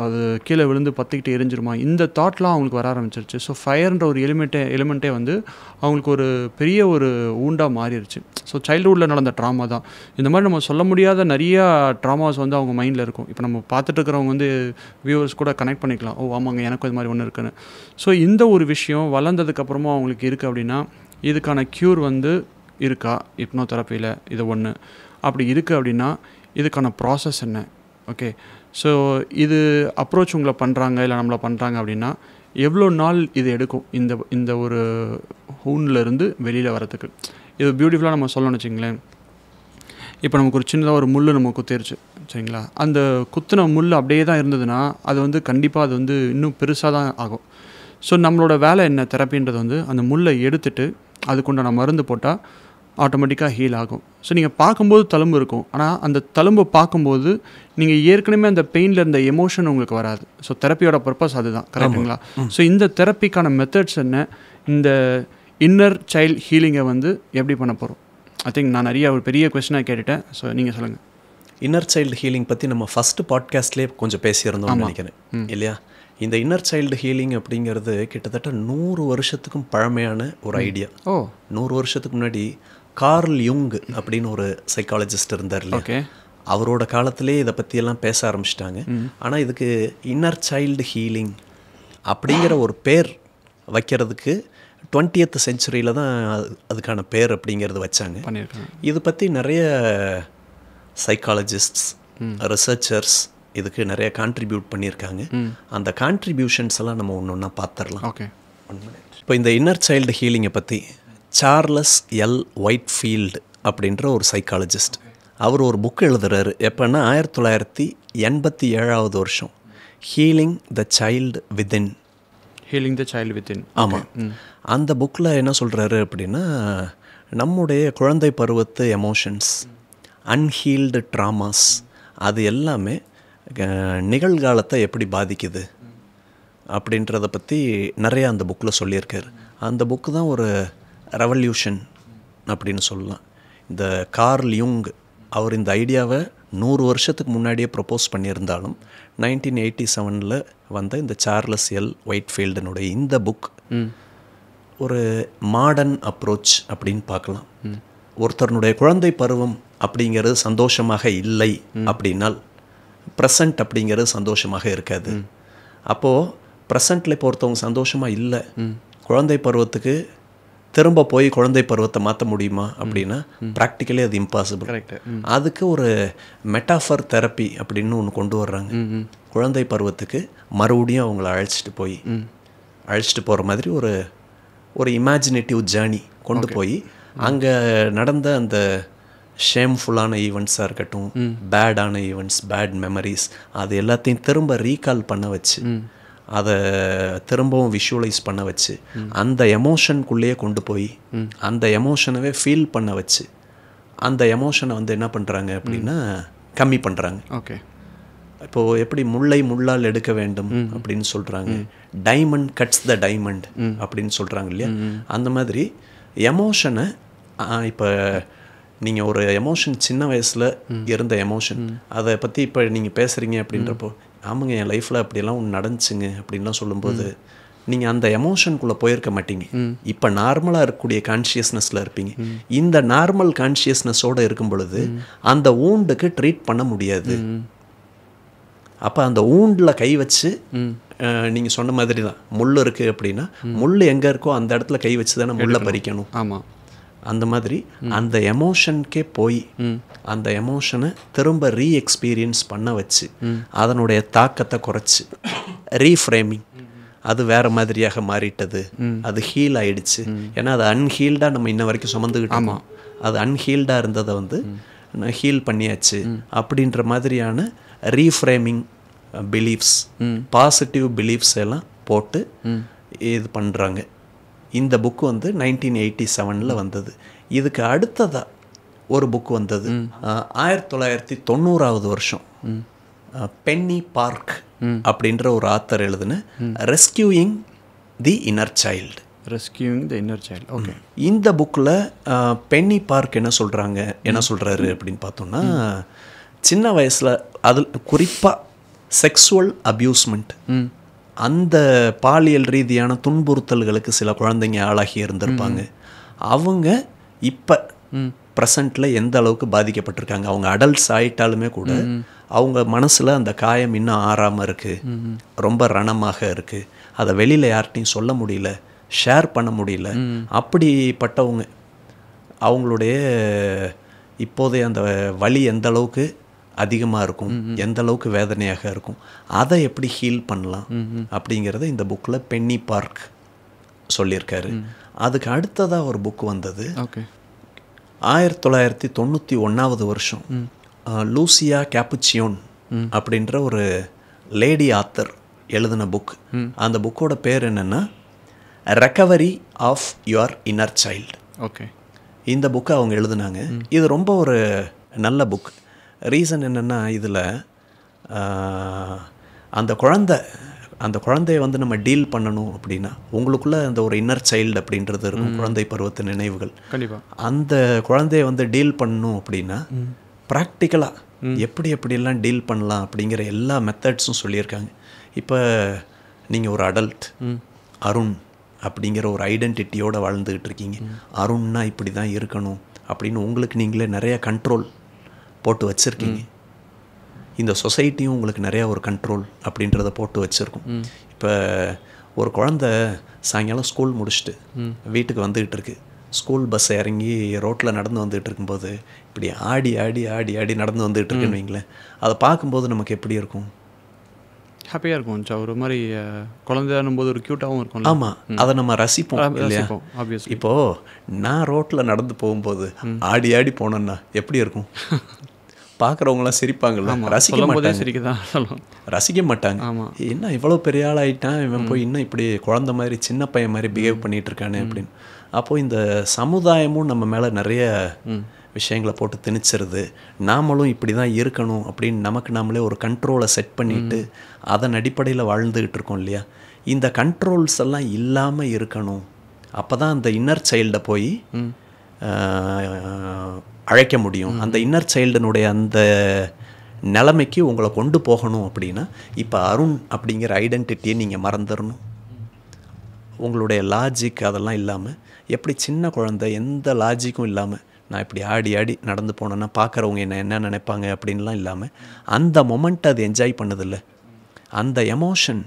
A: அது கீழே விழுந்து பற்றிக்கிட்டு எரிஞ்சிருமா, இந்த தாட்லாம் அவங்களுக்கு வர ஆரம்பிச்சிருச்சு. ஸோ ஃபயர்ன்ற ஒரு எலிமெண்ட்டே வந்து அவங்களுக்கு ஒரு பெரிய ஒரு ஊண்டாக மாறிடுச்சு. ஸோ சைல்டுஹுட்டில் நடந்த ட்ராமா தான். இந்த மாதிரி நம்ம சொல்ல முடியாத நிறையா ட்ராமாஸ் வந்து அவங்க மைண்டில் இருக்கும். இப்போ நம்ம பார்த்துட்டு இருக்கிறவங்க வந்து வியூவர்ஸ் கூட கனெக்ட் பண்ணிக்கலாம், ஓ ஆமாங்க எனக்கும் இது மாதிரி ஒன்று இருக்குன்னு. ஸோ இந்த ஒரு விஷயம் வளர்ந்ததுக்கப்புறமா அவங்களுக்கு இருக்குது அப்படின்னா இதுக்கான க்யூர் வந்து இருக்கா ஹிப்னோதெரப்பியில்? இது ஒன்று. அப்படி இருக்குது அப்படின்னா இதுக்கான ப்ராசஸ் என்ன? ஓகே, ஸோ இது அப்ரோச் உங்களை பண்ணுறாங்க இல்லை நம்மளை பண்ணுறாங்க அப்படின்னா எவ்வளோ நாள் இது எடுக்கும் இந்த ஒரு ஹூன்லேருந்து வெளியில் வரத்துக்கு? இது பியூட்டிஃபுல்லாக நம்ம சொல்லணும்னு வச்சுங்களேன். இப்போ நமக்கு ஒரு சின்னதாக ஒரு முள் நம்ம குத்திருச்சு, சரிங்களா? அந்த குத்தின முள் அப்படியே தான் இருந்ததுன்னா அது வந்து கண்டிப்பாக அது வந்து இன்னும் பெருசாக தான் ஆகும். ஸோ நம்மளோட வேலை என்ன, தெரப்பின்றது வந்து அந்த முள்ளை எடுத்துட்டு அதுக்குண்டான மருந்து போட்டால் ஆட்டோமேட்டிக்காக ஹீல் ஆகும். ஸோ நீங்கள் பார்க்கும்போது தழும்பு இருக்கும், ஆனால் அந்த தழும்பை பார்க்கும்போது நீங்கள் ஏற்கனவே அந்த பெயினில் இருந்த எமோஷன் உங்களுக்கு வராது. ஸோ தெரப்பியோட பர்பஸ் அதுதான், கரெக்டுங்களா? ஸோ இந்த தெரப்பிக்கான மெத்தட்ஸ் என்ன, இந்த இன்னர் சைல்டு ஹீலிங்கை வந்து எப்படி பண்ண போகிறோம்? ஐ திங்க் நான் நிறைய ஒரு பெரிய கொஸ்டினாக கேட்டுட்டேன். ஸோ நீங்கள் சொல்லுங்கள்.
B: இன்னர் சைல்டு ஹீலிங் பற்றி நம்ம ஃபஸ்ட்டு பாட்காஸ்ட்லேயே கொஞ்சம் பேசியிருந்தோம்னு நினைக்கிறேன் இல்லையா? இந்த இன்னர் சைல்டு ஹீலிங் அப்படிங்கிறது கிட்டத்தட்ட 100 வருஷத்துக்கும் பழமையான ஒரு ஐடியா. 100 வருஷத்துக்கு முன்னாடி கார்ல் யுங் அப்படின்னு ஒரு சைக்காலஜிஸ்ட் இருந்தார் இல்லையா, அவரோட காலத்திலே இதை பற்றியெல்லாம் பேச ஆரம்பிச்சிட்டாங்க. ஆனால் இதுக்கு இன்னர் சைல்டு ஹீலிங் அப்படிங்கிற ஒரு பேர் வைக்கிறதுக்கு 20th செஞ்சுரியில் தான் அதுக்கான பேர் அப்படிங்கிறது வச்சாங்க. இது பற்றி நிறைய சைக்காலஜிஸ்ட்ஸ், ரிசர்ச்சர்ஸ் இதுக்கு நிறைய கான்ட்ரிபியூட் பண்ணியிருக்காங்க. அந்த கான்ட்ரிபியூஷன்ஸ் எல்லாம் நம்ம ஒன்று ஒன்றா பார்த்துடலாம். இப்போ இந்த இன்னர் சைல்டு ஹீலிங்கை பற்றி சார்லஸ் எல் ஒயிட்ஃபீல்டு அப்படின்ற ஒரு சைக்காலஜிஸ்ட், அவர் ஒரு புக் எழுதுறாரு. எப்போன்னா 1987 வருஷம், healing the child within.
A: Healing the child within.
B: ஆமாம். அந்த புக்கில் என்ன சொல்கிறாரு அப்படின்னா, நம்முடைய குழந்தை பருவத்து எமோஷன்ஸ், அன்ஹீல்டு ட்ராமாஸ், அது எல்லாமே நிகழ்காலத்தை எப்படி பாதிக்குது அப்படின்றத பற்றி நிறையா அந்த புக்கில் சொல்லியிருக்காரு. அந்த புக்கு தான் ஒரு ரெவல்யூஷன் அப்படின்னு சொல்லலாம். இந்த கார்ல் யுங் அவர் இந்த ஐடியாவை 100 வருஷத்துக்கு முன்னாடியே ப்ரப்போஸ் பண்ணியிருந்தாலும் 1987 வந்த இந்த சார்லஸ் எல் ஒயிட்ஃபீல்டனுடைய இந்த புக் ஒரு மாடர்ன் அப்ரோச் அப்படின்னு பார்க்கலாம். ஒருத்தருடைய குழந்தை பருவம் அப்படிங்கிறது சந்தோஷமாக இல்லை அப்படின்னால் ப்ரெசண்ட் அப்படிங்கிறது சந்தோஷமாக இருக்காது. அப்போது ப்ரெசண்ட்டில் இப்போ ஒருத்தவங்க சந்தோஷமாக இல்லை, குழந்தை பருவத்துக்கு திரும்ப போய் குழந்தை பருவத்தை மாற்ற முடியுமா அப்படின்னா ப்ராக்டிக்கலி அது இம்பாசிபிள். அதுக்கு ஒரு மெட்டாஃபர் தெரப்பி அப்படின்னு ஒன்று கொண்டு வர்றாங்க. குழந்தை பருவத்துக்கு மறுபடியும் அவங்கள அழைச்சிட்டு போகிற மாதிரி ஒரு இமேஜினேட்டிவ் ஜேர்னி கொண்டு போய் அங்கே நடந்த அந்த ஷேம்ஃபுல்லான ஈவெண்ட்ஸாக இருக்கட்டும், பேடான ஈவெண்ட்ஸ், பேட் மெமரிஸ், அது எல்லாத்தையும் திரும்ப ரீகால் பண்ண வச்சு, அதை திரும்பவும் விஷுவலைஸ் பண்ண வச்சு, அந்த எமோஷனுக்குள்ளேயே கொண்டு போய் அந்த எமோஷனவே ஃபீல் பண்ண வச்சு, அந்த எமோஷனை வந்து என்ன பண்ணுறாங்க அப்படின்னா கம்மி பண்ணுறாங்க.
A: ஓகே.
B: இப்போது எப்படி முல்லை முள்ளால் எடுக்க வேண்டும் அப்படின்னு சொல்கிறாங்க, டைமண்ட் கட்ஸ் த டைமண்ட் அப்படின்னு சொல்கிறாங்க இல்லையா, அந்த மாதிரி எமோஷனை இப்போ நீங்கள் ஒரு எமோஷன் சின்ன வயசில் இருந்த எமோஷன், அதை பற்றி இப்போ நீங்கள் பேசுகிறீங்க அப்படின்றப்போ, ஆமாங்க என் லைஃப்பில் அப்படியெல்லாம் ஒன்று நடந்துச்சுங்க அப்படின்லாம் சொல்லும்போது நீங்கள் அந்த எமோஷனுக்குள்ளே போயிருக்க மாட்டீங்க. இப்போ நார்மலாக இருக்கக்கூடிய கான்ஷியஸ்னஸில் இருப்பீங்க. இந்த நார்மல் கான்ஷியஸ்னஸோடு இருக்கும் பொழுது அந்த ஊண்டுக்கு ட்ரீட் பண்ண முடியாது. அப்போ அந்த ஊண்டில் கை வச்சு நீங்கள் சொன்ன மாதிரி தான், முள் இருக்குது அப்படின்னா முள் எங்கே இருக்கோ அந்த இடத்துல கை வச்சு தானே முள்ளை பறிக்கணும்.
A: ஆமாம்.
B: அந்த மாதிரி அந்த எமோஷனுக்கே போய் அந்த எமோஷனை திரும்ப ரீஎக்ஸ்பீரியன்ஸ் பண்ண வச்சு அதனுடைய தாக்கத்தை குறைச்சி ரீஃப்ரேமிங், அது வேறு மாதிரியாக மாறிட்டது, அது ஹீல் ஆகிடுச்சு. ஏன்னா அது அன்ஹீல்டாக நம்ம இன்ன வரைக்கும் சுமந்துக்கிட்டோம், அது அன்ஹீல்டாக இருந்ததை வந்து ஹீல் பண்ணியாச்சு அப்படின்ற மாதிரியான ரீஃப்ரேமிங் பிலீஃப்ஸ், பாசிட்டிவ் பிலீஃப்ஸ் எல்லாம் போட்டு இது பண்ணுறாங்க. இந்த புக்கு வந்து 1987 வந்தது. இதுக்கு அடுத்ததாக ஒரு புக்கு வந்தது 1990 வருஷம். பென்னி பார்க் அப்படின்ற ஒரு ஆத்தர் எழுதின rescuing the inner child.
A: Rescuing the inner child. Okay.
B: இந்த புக்கில் பென்னி பார்க் என்ன சொல்கிறாரு அப்படின்னு பார்த்தோம்னா, சின்ன வயசில் அதில் குறிப்பாக செக்ஸுவல் அப்யூஸ்மெண்ட், அந்த பாலியல் ரீதியான துன்புறுத்தல்களுக்கு சில குழந்தைங்க ஆளாகி இருந்திருப்பாங்க. அவங்க இப்போ ப்ரெசண்ட்டில் எந்த அளவுக்கு பாதிக்கப்பட்டிருக்காங்க, அவங்க அடல்ட்ஸ் ஆகிட்டாலுமே கூட அவங்க மனசில் அந்த காயம் இன்னும் ஆறாமல் இருக்குது, ரொம்ப ரணமாக இருக்குது, அதை வெளியில் யார்கிட்டையும் சொல்ல முடியல, ஷேர் பண்ண முடியல. அப்படிப்பட்டவங்க அவங்களுடைய இப்போதைய அந்த வலி எந்த அளவுக்கு அதிகமாக இருக்கும், எந்த அளவுக்கு வேதனையாக இருக்கும், அதை எப்படி ஹீல் பண்ணலாம் அப்படிங்கிறத இந்த புக்கில் பென்னி பார்க் சொல்லியிருக்காரு. அதுக்கு அடுத்ததாக ஒரு புக் வந்தது 1991 வருஷம். லூசியா கேப்புச்சியோன் அப்படின்ற ஒரு லேடி ஆத்தர் எழுதின புக். அந்த புக்கோட பேர் என்னென்னா recovery of your inner child.
A: Okay. இந்த
B: புக்கை அவங்க எழுதினாங்க. இது ரொம்ப ஒரு நல்ல புக். ரீசன் என்னென்னா, இதில் அந்த குழந்தைய வந்து நம்ம டீல் பண்ணணும் அப்படின்னா உங்களுக்குள்ளே அந்த ஒரு இன்னர் சைல்டு அப்படின்றது இருக்கும், குழந்தை பருவத்து நினைவுகள்.
A: கண்டிப்பாக
B: அந்த குழந்தைய வந்து டீல் பண்ணணும் அப்படின்னா ப்ராக்டிக்கலாக எப்படியெல்லாம் டீல் பண்ணலாம் அப்படிங்கிற எல்லா மெத்தட்ஸும் சொல்லியிருக்காங்க. இப்போ நீங்கள் ஒரு அடல்ட் அருண் அப்படிங்கிற ஒரு ஐடென்டிட்டியோடு வாழ்ந்துக்கிட்டு இருக்கீங்க. அருண்னா இப்படி தான் இருக்கணும் அப்படின்னு உங்களுக்கு நீங்களே நிறைய கண்ட்ரோல் போட்டு வச்சுருக்கீங்க. இந்த சொசைட்டியும் உங்களுக்கு நிறையா ஒரு கண்ட்ரோல் அப்படின்றத போட்டு வச்சுருக்கும். இப்போ ஒரு குழந்தை சாயங்காலம் ஸ்கூல் முடிச்சுட்டு வீட்டுக்கு வந்துக்கிட்டு இருக்கு. ஸ்கூல் பஸ் இறங்கி ரோட்டில் நடந்து வந்துகிட்டு இருக்கும்போது இப்படி ஆடி ஆடி ஆடி ஆடி நடந்து வந்துகிட்டு இருக்குன்னு வைங்களேன். அதை பார்க்கும்போது நமக்கு எப்படி இருக்கும்?
A: ஹாப்பியாக இருக்கும். ஒரு மாதிரி குழந்தையானும் போது ஒரு க்யூட்டாகவும் இருக்கும்.
B: ஆமாம், அதை நம்ம ரசிப்போம் இல்லையா? இப்போது நான் ரோட்டில் நடந்து போகும்போது ஆடி ஆடி போனேன்னா எப்படி இருக்கும்? பார்க்குறவங்களாம் சிரிப்பாங்கல்ல, ரசிக்க மாட்டாங்க. என்ன இவ்வளோ பெரிய ஆள் ஆகிட்டான் இவன், போய் இன்னும் இப்படி குழந்தை மாதிரி சின்ன பையன் மாதிரி பிஹேவ் பண்ணிகிட்டு இருக்கானே அப்படின்னு. அப்போது இந்த சமுதாயமும் நம்ம மேலே நிறைய விஷயங்களை போட்டு திணிச்சிருது. நாமளும் இப்படி தான் இருக்கணும் அப்படின்னு நமக்கு நாமளே ஒரு கண்ட்ரோலை செட் பண்ணிவிட்டு அதன் அடிப்படையில் வாழ்ந்துக்கிட்டு இருக்கோம் இல்லையா? இந்த கண்ட்ரோல்ஸ் எல்லாம் இல்லாமல் இருக்கணும். அப்போ தான் அந்த இன்னர் சைல்டை போய் அழைக்க முடியும். அந்த இன்னர் சைல்டினுடைய அந்த நிலைமைக்கு உங்களை கொண்டு போகணும் அப்படின்னா இப்போ அருண் அப்படிங்கிற ஐடென்டிட்டியை நீங்கள் மறந்துடணும். உங்களுடைய லாஜிக் அதெல்லாம் இல்லாமல் எப்படி சின்ன குழந்தை எந்த லாஜிக்கும் இல்லாமல் நான் இப்படி ஆடி ஆடி நடந்து போனேன்னா பார்க்குறவங்க என்ன நினைப்பாங்க அப்படின்லாம் இல்லாமல் அந்த மொமெண்ட்டை அது என்ஜாய் பண்ணதில்லை, அந்த எமோஷன்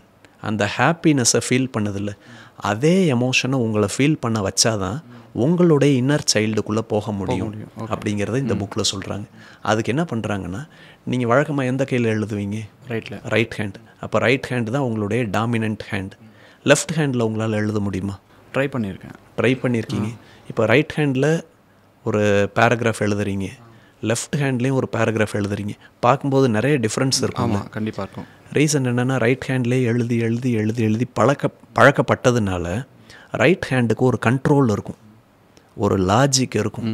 B: அந்த ஹாப்பினஸை ஃபீல் பண்ணதில்லை, அதே எமோஷனை உங்களை ஃபீல் பண்ண வச்சாதான் உங்களுடைய இன்னர் சைல்டுக்குள்ளே போக முடியும் அப்படிங்கிறத இந்த புக்கில் சொல்கிறாங்க. அதுக்கு என்ன பண்ணுறாங்கன்னா, நீங்கள் வழக்கமாக எந்த கையில் எழுதுவீங்க? Right hand. அப்போ ரைட் ஹேண்டு தான் உங்களுடைய டாமினன்ட் ஹேண்ட். லெஃப்ட் ஹேண்டில் உங்களால் எழுத முடியுமா? ட்ரை பண்ணியிருக்கீங்க. இப்போ ரைட் ஹேண்டில் ஒரு பேராகிராஃப் எழுதுறீங்க, லெஃப்ட் ஹேண்ட்லேயும் ஒரு பேராகிராஃப் எழுதுறீங்க. பார்க்கும்போது நிறைய டிஃப்ரென்ஸ் இருக்கும்.
A: கண்டிப்பாக இருக்கும்.
B: ரீசன் என்னென்னா, ரைட் ஹேண்ட்லேயே எழுதி எழுதி எழுதி எழுதி பழக்கப்பட்டதுனால ரைட் ஹேண்டுக்கு ஒரு கண்ட்ரோல் இருக்கும், ஒரு லாஜிக் இருக்கும்.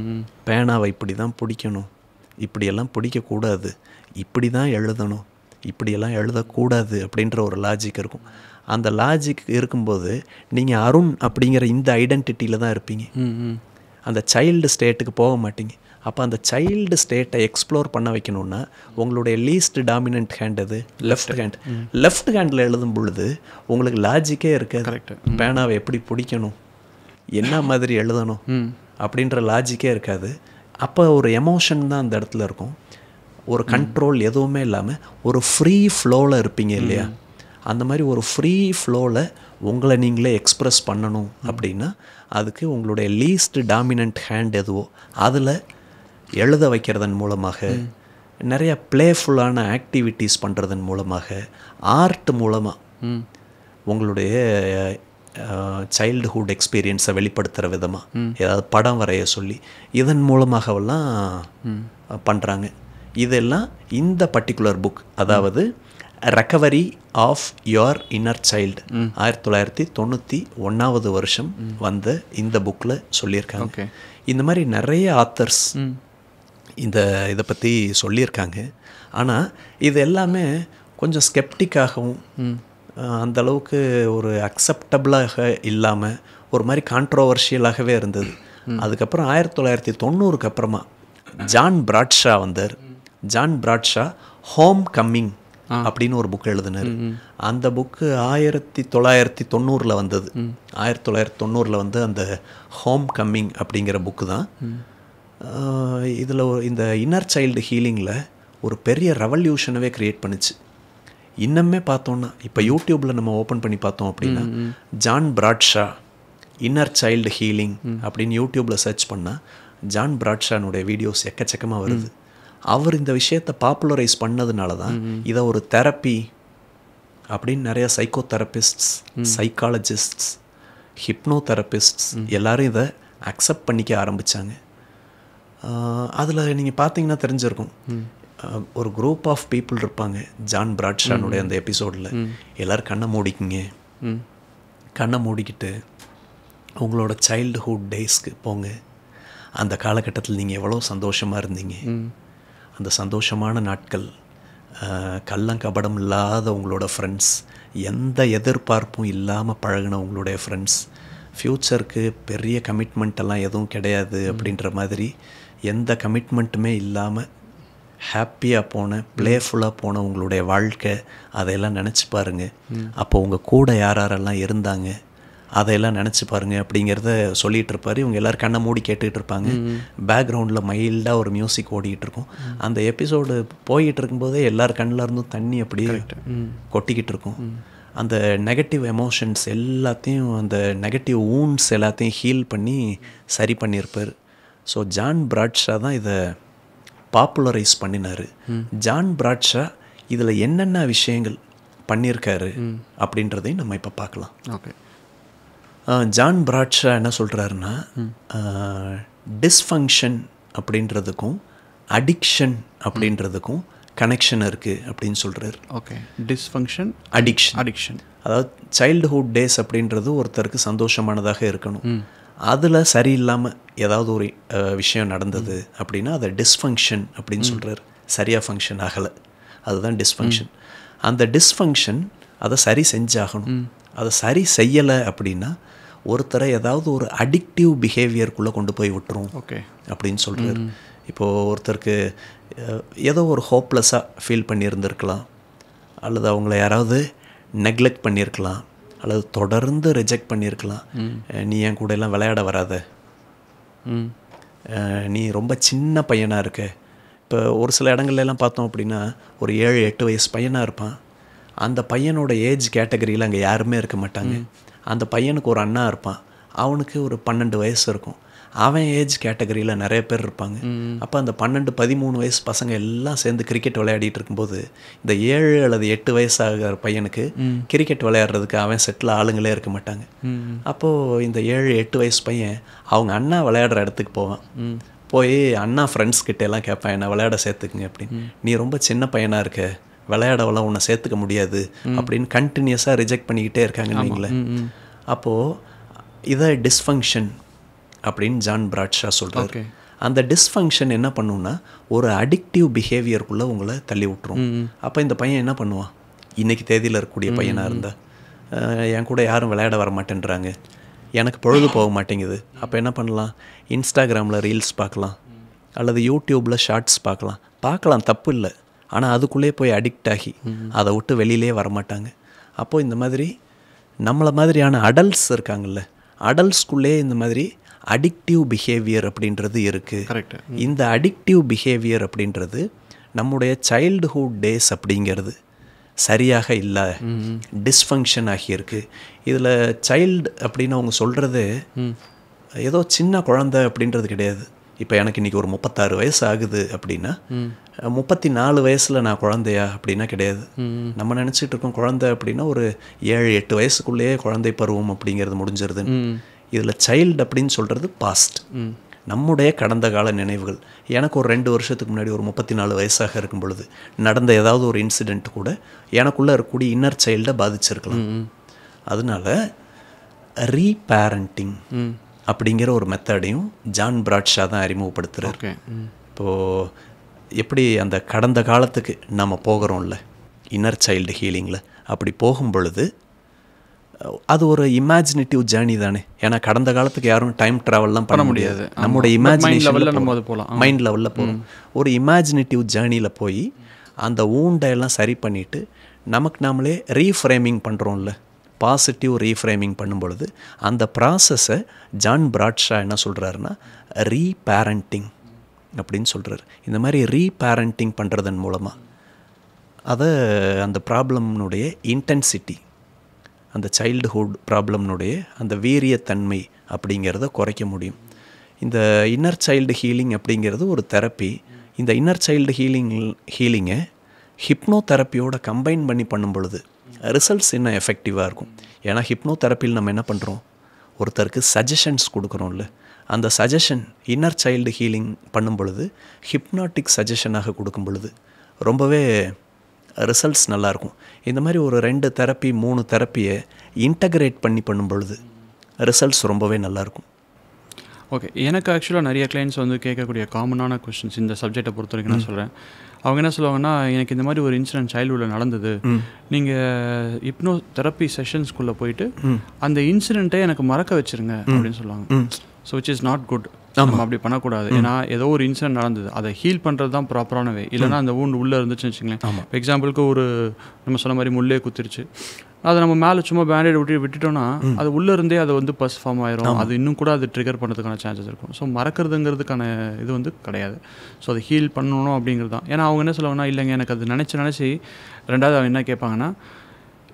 B: பேனாவை இப்படி தான் பிடிக்கணும், இப்படியெல்லாம் பிடிக்கக்கூடாது, இப்படி தான் எழுதணும், இப்படியெல்லாம் எழுதக்கூடாது அப்படின்ற ஒரு லாஜிக் இருக்கும். அந்த லாஜிக் இருக்கும்போது நீங்கள் அருண் அப்படிங்கிற இந்த ஐடென்டிட்டியில் தான் இருப்பீங்க. அந்த சைல்டு ஸ்டேட்டுக்கு போக மாட்டீங்க. அப்போ அந்த சைல்டு ஸ்டேட்டை எக்ஸ்ப்ளோர் பண்ண வைக்கணுன்னா உங்களுடைய லீஸ்ட் டாமினன்ட் ஹேண்ட் அது லெஃப்ட் ஹேண்ட். லெஃப்ட் ஹேண்டில் எழுதும் பொழுது உங்களுக்கு லாஜிக்கே இருக்காது. கரெக்ட். பேனாவை எப்படி பிடிக்கணும், என்ன மாதிரி எழுதணும் அப்படின்ற லாஜிக்கே இருக்காது. அப்போ ஒரு எமோஷன் தான் அந்த இடத்துல இருக்கும், ஒரு கண்ட்ரோல் எதுவுமே இல்லாமல் ஒரு ஃப்ரீ ஃப்ளோவில் இருப்பீங்க இல்லையா? அந்த மாதிரி ஒரு ஃப்ரீ ஃப்ளோவில் உங்களை நீங்களே எக்ஸ்ப்ரெஸ் பண்ணணும் அப்படின்னா அதுக்கு உங்களுடைய லீஸ்ட் டாமினன்ட் ஹேண்ட் எதுவோ அதில் எழுத வைக்கிறதன் மூலமாக, நிறைய ப்ளேஃபுல்லான ஆக்டிவிட்டீஸ் பண்ணுறதன் மூலமாக, ஆர்ட் மூலமாக உங்களுடைய சைல்டுஹுட் எக்ஸ்பீரியன்ஸை வெளிப்படுத்துகிற விதமாக ஏதாவது படம் வரைய சொல்லி இதன் மூலமாகவெல்லாம் பண்ணுறாங்க. இதெல்லாம் இந்த பர்டிகுலர் புக், அதாவது recovery of your inner child 1991 வருஷம் வந்த இந்த புக்கில் சொல்லியிருக்காங்க. இந்த மாதிரி நிறைய ஆத்தர்ஸ் இதை பற்றி சொல்லியிருக்காங்க. ஆனால் இது எல்லாமே கொஞ்சம் ஸ்கெப்டிக்காகவும் அந்தளவுக்கு ஒரு அக்செப்டபிளாக இல்லாமல் ஒரு மாதிரி கான்ட்ரோவர்ஷியலாகவே இருந்தது. அதுக்கப்புறம் 1990 அப்புறமா ஜான் பிராட்ஷா வந்தார். ஜான் பிராட்ஷா ஹோம் கம்மிங் அப்படின்னு ஒரு புக் எழுதினார். அந்த புக்கு 1990 வந்தது. 1990 வந்து அந்த ஹோம் கம்மிங் அப்படிங்கிற புக்கு தான். இதில் இந்த இன்னர் சைல்டு ஹீலிங்கில் ஒரு பெரிய ரெவல்யூஷனவே க்ரியேட் பண்ணிச்சு. இன்னமே பார்த்தோன்னா இப்போ யூடியூப்பில் நம்ம ஓப்பன் பண்ணி பார்த்தோம் அப்படின்னா ஜான் பிராட்ஷா இன்னர் சைல்டு ஹீலிங் அப்படின்னு யூடியூப்பில் சர்ச் பண்ணால் ஜான் பிராட்ஷானுடைய வீடியோஸ் எக்கச்சக்கமாக வருது. அவர் இந்த விஷயத்தை பாப்புலரைஸ் பண்ணதுனால தான் இதை ஒரு தெரப்பி அப்படின்னு நிறைய சைக்கோ தெரபிஸ்ட்ஸ், சைக்காலஜிஸ்ட்ஸ், ஹிப்னோ தெரபிஸ்ட்ஸ் எல்லாரும் இதை அக்செப்ட் பண்ணிக்க ஆரம்பித்தாங்க. அதில் நீங்கள் பார்த்தீங்கன்னா தெரிஞ்சிருக்கும், ஒரு குரூப் ஆஃப் பீப்புள் இருப்பாங்க ஜான் பிராட்ஷானுடைய அந்த எபிசோடில். எல்லோரும் கண்ணை மூடிக்குங்க, கண்ணை மூடிக்கிட்டு உங்களோட சைல்டுஹுட் டேஸ்க்கு போங்க. அந்த காலகட்டத்தில் நீங்கள் எவ்வளோ சந்தோஷமாக இருந்தீங்க, அந்த சந்தோஷமான நாட்கள், கள்ளங்கபடம் இல்லாத உங்களோட ஃப்ரெண்ட்ஸ், எந்த எதிர்பார்ப்பும் இல்லாமல் பழகின உங்களுடைய ஃப்ரெண்ட்ஸ், ஃப்யூச்சருக்கு பெரிய கமிட்மெண்ட் எல்லாம் எதுவும் கிடையாது அப்படின்ற மாதிரி எந்த கமிட்மெண்ட்டுமே இல்லாமல் ஹாப்பியாக போன ப்ளேஃபுல்லாக போன உங்களுடைய வாழ்க்கை அதையெல்லாம் நினச்சி பாருங்கள். அப்போ உங்கள் கூட யாரெல்லாம் இருந்தாங்க அதையெல்லாம் நினச்சி பாருங்கள் அப்படிங்கிறத சொல்லிகிட்டு இருப்பார். இவங்க எல்லோரும் கண்ணை மூடி கேட்டுக்கிட்டு இருப்பாங்க. பேக்ரவுண்டில் மைல்டாக ஒரு மியூசிக் ஓடிக்கிட்டு இருக்கும். அந்த எபிசோடு போய்கிட்டு இருக்கும்போதே எல்லார் கண்ணில் இருந்தும் தண்ணி அப்படியே கொட்டிக்கிட்டு இருக்கும். அந்த நெகட்டிவ் எமோஷன்ஸ் எல்லாத்தையும், அந்த நெகட்டிவ் வூண்ட்ஸ் எல்லாத்தையும் ஹீல் பண்ணி சரி பண்ணியிருப்பார். ஸோ ஜான் பிராட்ஷா தான் இதை பாப்புலரைஸ் பண்ணினார். ஜான் பிராட்ஷா இதில் என்னென்ன விஷயங்கள் பண்ணியிருக்காரு அப்படின்றதையும் நம்ம இப்போ பார்க்கலாம்.
A: ஓகே.
B: ஜான் பிராட்ஷா என்ன சொல்கிறாருன்னா, டிஸ்ஃபங்க்ஷன் அப்படின்றதுக்கும் அடிக்ஷன் அப்படின்றதுக்கும் கனெக்ஷன் இருக்குது அப்படின்னு சொல்கிறார்.
A: ஓகே. Dysfunction, addiction.
B: அதாவது சைல்டுஹுட் டேஸ் அப்படின்றது ஒருத்தருக்கு சந்தோஷமானதாக இருக்கணும். அதில் சரியில்லாமல் ஏதாவது ஒரு விஷயம் நடந்தது அப்படின்னா அதை டிஸ்ஃபங்க்ஷன் அப்படின்னு சொல்கிறார். சரியாக ஃபங்க்ஷன் ஆகலை, அதுதான் டிஸ்ஃபங்க்ஷன். அந்த டிஸ்ஃபங்க்ஷன் அதை சரி செஞ்சாகணும். அதை சரி செய்யலை அப்படின்னா ஒருத்தரை ஏதாவது ஒரு அடிக்டிவ் பிஹேவியருக்குள்ளே கொண்டு போய் விட்டுரும்.
A: ஓகே
B: அப்படின்னு சொல்கிறார். இப்போது ஒருத்தருக்கு ஏதோ ஒரு ஹோப்லெஸ்ஸாக ஃபீல் பண்ணியிருந்திருக்கலாம், அல்லது அவங்கள யாராவது நெக்லெக்ட் பண்ணியிருக்கலாம், அல்லது தொடர்ந்து ரிஜெக்ட் பண்ணியிருக்கலாம். நீ என் கூட எல்லாம் விளையாட வராத, நீ ரொம்ப சின்ன பையனாக இருக்க. இப்போ ஒரு சில இடங்கள்லாம் பார்த்தோம் அப்படின்னா ஒரு 7-8 வயசு பையனாக இருப்பான். அந்த பையனோட ஏஜ் கேட்டகரியில் அங்கே யாருமே இருக்க மாட்டாங்க. அந்த பையனுக்கு ஒரு அண்ணா இருப்பான், அவனுக்கு ஒரு 12 வயசு இருக்கும். அவன் ஏஜ் கேட்டகரியில் நிறைய பேர் இருப்பாங்க. அப்போ அந்த 12-13 வயசு பசங்க எல்லாம் சேர்ந்து கிரிக்கெட் விளையாடிட்டு இருக்கும்போது இந்த 7 அல்லது 8 வயசு ஆகிற பையனுக்கு கிரிக்கெட் விளையாடுறதுக்கு அவன் செட்டில் ஆளுங்களே இருக்க மாட்டாங்க. அப்போது இந்த 7-8 வயசு பையன் அவங்க அண்ணா விளையாடுற இடத்துக்கு போவான். போய் அண்ணா ஃப்ரெண்ட்ஸ் கிட்ட எல்லாம் கேட்பான், என்னை விளையாட சேர்த்துக்குங்க அப்படின்னு. நீ ரொம்ப சின்ன பையனாக இருக்க, விளையாடவெல்லாம் உன்னை சேர்த்துக்க முடியாது அப்படின்னு கண்டினியூஸாக ரிஜெக்ட் பண்ணிக்கிட்டே இருக்காங்கன்னு வைங்களேன். அப்போது இதை டிஸ்ஃபங்க்ஷன் அப்படின்னு ஜான் பிராட்ஷா சொல்கிறார். அந்த டிஸ்ஃபங்க்ஷன் என்ன பண்ணுன்னா ஒரு அடிக்டிவ் பிஹேவியருக்குள்ளே உங்களை தள்ளி விட்டுரும். அப்போ இந்த பையன் என்ன பண்ணுவான், இன்றைக்கி தேதியில் இருக்கக்கூடிய பையனாக இருந்தால், என் கூட யாரும் விளையாட வர மாட்டேன்றாங்க, எனக்கு பொழுது போக மாட்டேங்குது. அப்போ என்ன பண்ணலாம், இன்ஸ்டாகிராமில் ரீல்ஸ் பார்க்கலாம், அல்லது யூடியூப்பில் ஷார்ட்ஸ் பார்க்கலாம், தப்பு இல்லை. ஆனால் அதுக்குள்ளே போய் அடிக்ட் ஆகி அதை விட்டு வெளியிலே வரமாட்டாங்க. அப்போது இந்த மாதிரி நம்மளை மாதிரியான அடல்ட்ஸ் இருக்காங்கல்ல, அடல்ட்ஸ்குள்ளே இந்த மாதிரி அடிக்டிவ் பிஹேவியர் அப்படின்றது இருக்குது. இந்த அடிக்டிவ் பிஹேவியர் அப்படின்றது நம்முடைய சைல்டுஹுட் டேஸ் அப்படிங்கிறது சரியாக இல்லை, டிஸ்ஃபங்க்ஷன் ஆகியிருக்கு. இதில் சைல்டு அப்படின்னு அவங்க சொல்கிறது ஏதோ சின்ன குழந்தை அப்படின்றது கிடையாது. இப்போ எனக்கு இன்றைக்கி ஒரு 36 வயசு ஆகுது அப்படின்னா 34 வயசில் நான் குழந்தையா அப்படின்னா கிடையாது. நம்ம நினச்சிட்டு இருக்கோம் குழந்தை அப்படின்னா ஒரு 7-8 வயசுக்குள்ளேயே குழந்தை பருவம் அப்படிங்கிறது முடிஞ்சிருது. இதில் சைல்டு அப்படின்னு சொல்கிறது பாஸ்ட், நம்முடைய கடந்த கால நினைவுகள். எனக்கு ஒரு 2 வருஷத்துக்கு முன்னாடி ஒரு 34 வயசாக இருக்கும் பொழுது நடந்த ஏதாவது ஒரு இன்சிடெண்ட் கூட எனக்குள்ளே இருக்கக்கூடிய இன்னர் சைல்டை பாதிச்சிருக்கலாம். அதனால ரீபேரண்டிங் அப்படிங்கிற ஒரு மெத்தடையும் ஜான் பிராட்ஷா தான் அறிமுகப்படுத்துகிறார். இப்போது எப்படி அந்த கடந்த காலத்துக்கு நம்ம போகிறோம்ல இன்னர் சைல்டு ஹீலிங்கில், அப்படி போகும் பொழுது அது ஒரு இமேஜினேட்டிவ் ஜேர்னி தானே. ஏன்னா கடந்த காலத்துக்கு யாரும் டைம் ட்ராவல்லாம் பண்ண முடியாது. நம்மளோட இமேஜினேஷன் மைண்ட் லெவலில் போகிறோம். ஒரு இமேஜினேட்டிவ் ஜேர்னியில் போய் அந்த ஊண்டையெல்லாம் சரி பண்ணிவிட்டு நமக்கு நாமளே ரீஃப்ரேமிங் பண்ணுறோம்ல, பாசிட்டிவ் ரீஃப்ரேமிங் பண்ணும்பொழுது அந்த ப்ராசஸை ஜான் பிராட்ஷா என்ன சொல்கிறாருன்னா ரீபேரண்டிங் அப்படின்னு சொல்கிறார். இந்த மாதிரி ரீபேரண்டிங் பண்ணுறதன் மூலமாக அதை அந்த ப்ராப்ளம்னுடைய இன்டென்சிட்டி, அந்த சைல்டுஹுட் ப்ராப்ளம்னுடைய அந்த வீரியத்தன்மை அப்படிங்கிறத குறைக்க முடியும். இந்த இன்னர் சைல்டு ஹீலிங் அப்படிங்கிறது ஒரு தெரப்பி. இந்த இன்னர் சைல்டு ஹீலிங்கை ஹிப்னோ தெரப்பியோட கம்பைன் பண்ணி பண்ணும் பொழுது ரிசல்ட்ஸ் இன்னும் எஃபெக்டிவாக இருக்கும். ஏன்னா ஹிப்னோ தெரப்பியில் நம்ம என்ன பண்ணுறோம், ஒருத்தருக்கு சஜஷன்ஸ் கொடுக்குறோம்ல, அந்த சஜஷன் இன்னர் சைல்டு ஹீலிங் பண்ணும் பொழுது ஹிப்னாட்டிக் சஜஷனாக கொடுக்கும் பொழுது ரொம்பவே ரிசல்ட்ஸ் நல்லாயிருக்கும். இந்த மாதிரி ஒரு 2 தெரப்பி 3 தெரப்பியை இன்டகிரேட் பண்ணி பண்ணும் பொழுது ரிசல்ட்ஸ் ரொம்பவே நல்லாயிருக்கும்.
A: ஓகே. எனக்கு ஆக்சுவலாக நிறைய கிளைண்ட்ஸ் வந்து கேட்கக்கூடிய காமனான கொஸ்டின்ஸ் இந்த சப்ஜெக்டை பொறுத்த வரைக்கும் நான் சொல்கிறேன். அவங்க என்ன சொல்லுவாங்கன்னா, எனக்கு இந்த மாதிரி ஒரு இன்சிடென்ட் சைல்டுஹுட்டில் நடந்தது, நீங்கள் ஹிப்னோ தெரப்பி செஷன்ஸ்குள்ளே போயிட்டு அந்த இன்சிடெண்ட்டை எனக்கு மறக்க வச்சுருங்க அப்படின்னு சொல்லுவாங்க. So which is not good. நம்ம அப்படி பண்ணக்கூடாது. ஏன்னா ஏதோ ஒரு இன்சிடென்ட் நடந்தது, அதை ஹீல் பண்ணுறது தான் ப்ராப்பரான வே. இல்லைனா அந்த ஊண்டு உள்ளே இருந்துச்சுன்னு வச்சுங்களேன். எக்ஸாம்பிளுக்கு ஒரு நம்ம சொன்ன மாதிரி முள்ளே குத்திருச்சு, அதை நம்ம மேலே சும்மா பேண்டேட் விட்டுட்டோம்னா அது உள்ளே இருந்தே அது வந்து பஸ் ஃபார்ம் ஆயிரும். அது இன்னும் கூட அது ட்ரிகர் பண்ணுறதுக்கான சான்சஸ் இருக்கும். ஸோ மறக்கிறதுங்கிறதுக்கான இது வந்து கிடையாது. ஸோ அதை ஹீல் பண்ணணும் அப்படிங்கிறது தான். ஏன்னா அவங்க என்ன சொல்லுவாங்கன்னா, இல்லைங்க எனக்கு அது நினச்சி ரெண்டாவது அவங்க என்ன கேட்பாங்கன்னா,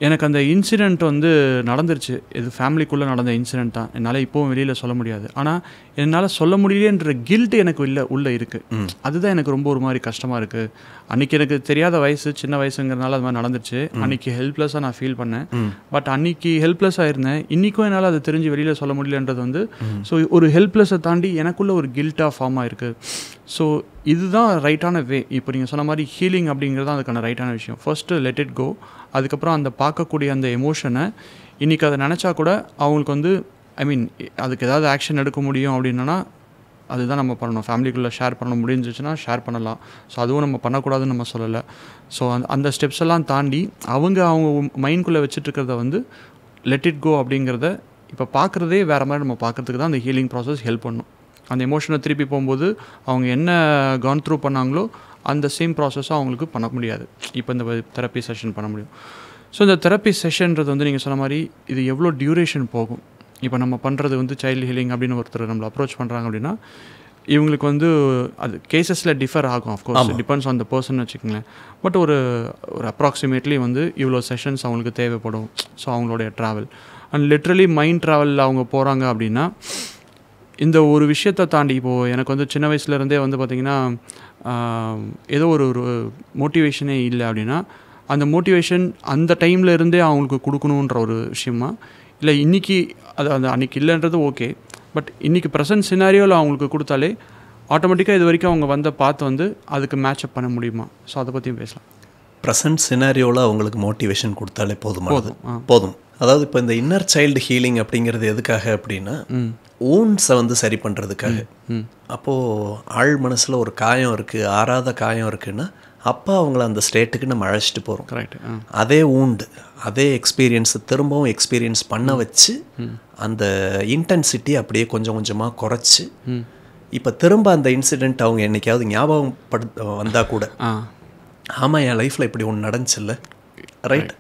A: எனக்கு அந்த இன்சிடெண்ட் வந்து நடந்துருச்சு, இது ஃபேமிலிக்குள்ளே நடந்த இன்சிடெண்ட் தான், என்னால் இப்போவும் வெளியில் சொல்ல முடியாது, ஆனால் என்னால் சொல்ல முடியலன்ற கில்ட்டு எனக்கு உள்ளே இருக்குது. அதுதான் எனக்கு ரொம்ப ஒரு மாதிரி கஷ்டமாக இருக்குது. அன்றைக்கி எனக்கு தெரியாத வயசு, சின்ன வயசுங்கிறதுனால அது மாதிரி நடந்துருச்சு. அன்றைக்கி ஹெல்ப்லெஸ்ஸாக நான் ஃபீல் பண்ணேன். பட் அன்றைக்கி ஹெல்ப்லெஸ்ஸாக இருந்தேன், இன்றைக்கும் என்னால் அது தெரிஞ்சு வெளியில் சொல்ல முடியலன்றது வந்து ஸோ ஒரு ஹெல்ப்லெஸ்ஸை தாண்டி எனக்குள்ளே ஒரு கில்ட்டாக ஃபார்ம் ஆகிருக்கு. ஸோ இதுதான் ரைட்டான வே. இப்போ நீங்கள் சொன்ன மாதிரி ஹீலிங் அப்படிங்கிறது தான் அதுக்கான ரைட்டான விஷயம். First let it go. அதுக்கப்புறம் அந்த பார்க்கக்கூடிய அந்த எமோஷனை இன்றைக்கி அதை நினச்சா கூட அவங்களுக்கு வந்து அதுக்கு ஏதாவது ஆக்ஷன் எடுக்க முடியும் அப்படின்னா அதுதான் நம்ம பண்ணணும். ஃபேமிலிக்குள்ளே ஷேர் பண்ண முடிஞ்சிச்சுன்னா ஷேர் பண்ணலாம். ஸோ அதுவும் நம்ம பண்ணக்கூடாதுன்னு நம்ம சொல்லலை. ஸோ அந்த ஸ்டெப்ஸ் எல்லாம் தாண்டி அவங்க மைண்ட்குள்ளே வச்சுட்ருக்கிறத வந்து லெட் இட் கோ அப்படிங்கிறத இப்போ பார்க்குறதே வேறு மாதிரி நம்ம பார்க்குறதுக்கு தான் அந்த ஹீலிங் ப்ராசஸ் ஹெல்ப் பண்ணும். அந்த எமோஷனை திருப்பி போகும்போது அவங்க என்ன கான் த்ரூ பண்ணாங்களோ அந்த சேம் ப்ராசஸும் அவங்களுக்கு பண்ண முடியாது. இப்போ இந்த தெரப்பி செஷன் பண்ண முடியும். ஸோ இந்த தெரப்பி செஷன்றது வந்து நீங்கள் சொன்ன மாதிரி இது எவ்வளோ டியூரேஷன் போகும். இப்போ நம்ம பண்ணுறது வந்து சைல்டு ஹீலிங் அப்படின்னு ஒருத்தர் நம்மளை அப்ரோச் பண்ணுறாங்க அப்படின்னா இவங்களுக்கு வந்து அது கேசஸில் டிஃபர் ஆகும். Of course depends on the person வச்சுக்கோங்களேன். பட் ஒரு அப்ராக்சிமேட்லி வந்து இவ்வளோ செஷன்ஸ் அவங்களுக்கு தேவைப்படும். ஸோ அவங்களுடைய ட்ராவல் அண்ட் லிட்ரலி மைண்ட் ட்ராவலில் அவங்க போகிறாங்க அப்படின்னா இந்த ஒரு விஷயத்தை தாண்டி இப்போது எனக்கு வந்து சின்ன வயசுலேருந்தே வந்து பார்த்திங்கன்னா ஏதோ ஒரு மோட்டிவேஷனே இல்லை அப்படின்னா அந்த மோட்டிவேஷன் அந்த டைமில் இருந்தே அவங்களுக்கு கொடுக்கணுன்ற ஒரு விஷயமா இல்லை இன்றைக்கி அது அன்றைக்கி இல்லைன்றது ஓகே. பட் இன்றைக்கி ப்ரெசன்ட் சினாரியோவில் அவங்களுக்கு கொடுத்தாலே ஆட்டோமேட்டிக்காக இது வரைக்கும் அவங்க வந்த பார்த்து வந்து அதுக்கு மேட்சப் பண்ண முடியுமா? ஸோ அதை பற்றியும் பேசலாம்.
B: ப்ரெசன்ட் சினாரியோவில் அவங்களுக்கு மோட்டிவேஷன் கொடுத்தாலே போதும். அதாவது இப்போ இந்த இன்னர் சைல்டு ஹீலிங் அப்படிங்கிறது எதுக்காக அப்படின்னா ஊன்ஸை வந்து சரி பண்ணுறதுக்காக. அப்போது ஆழ் மனசில் ஒரு காயம் இருக்குது, ஆறாத காயம் இருக்குன்னா அப்போ அவங்கள அந்த ஸ்டேட்டுக்கு நம்ம அழைச்சிட்டு போகிறோம்.
A: கரெக்ட்.
B: அதே ஊண்டு அதே எக்ஸ்பீரியன்ஸை திரும்பவும் எக்ஸ்பீரியன்ஸ் பண்ண வச்சு அந்த இன்டென்சிட்டி அப்படியே கொஞ்சம் கொஞ்சமாக குறைச்சி இப்போ திரும்ப அந்த இன்சிடெண்ட் அவங்க என்றைக்காவது ஞாபகம் வந்தால் கூட ஆமாம் என் லைஃப்பில் இப்படி ஒன்று நடந்துச்சுல்ல, ரைட்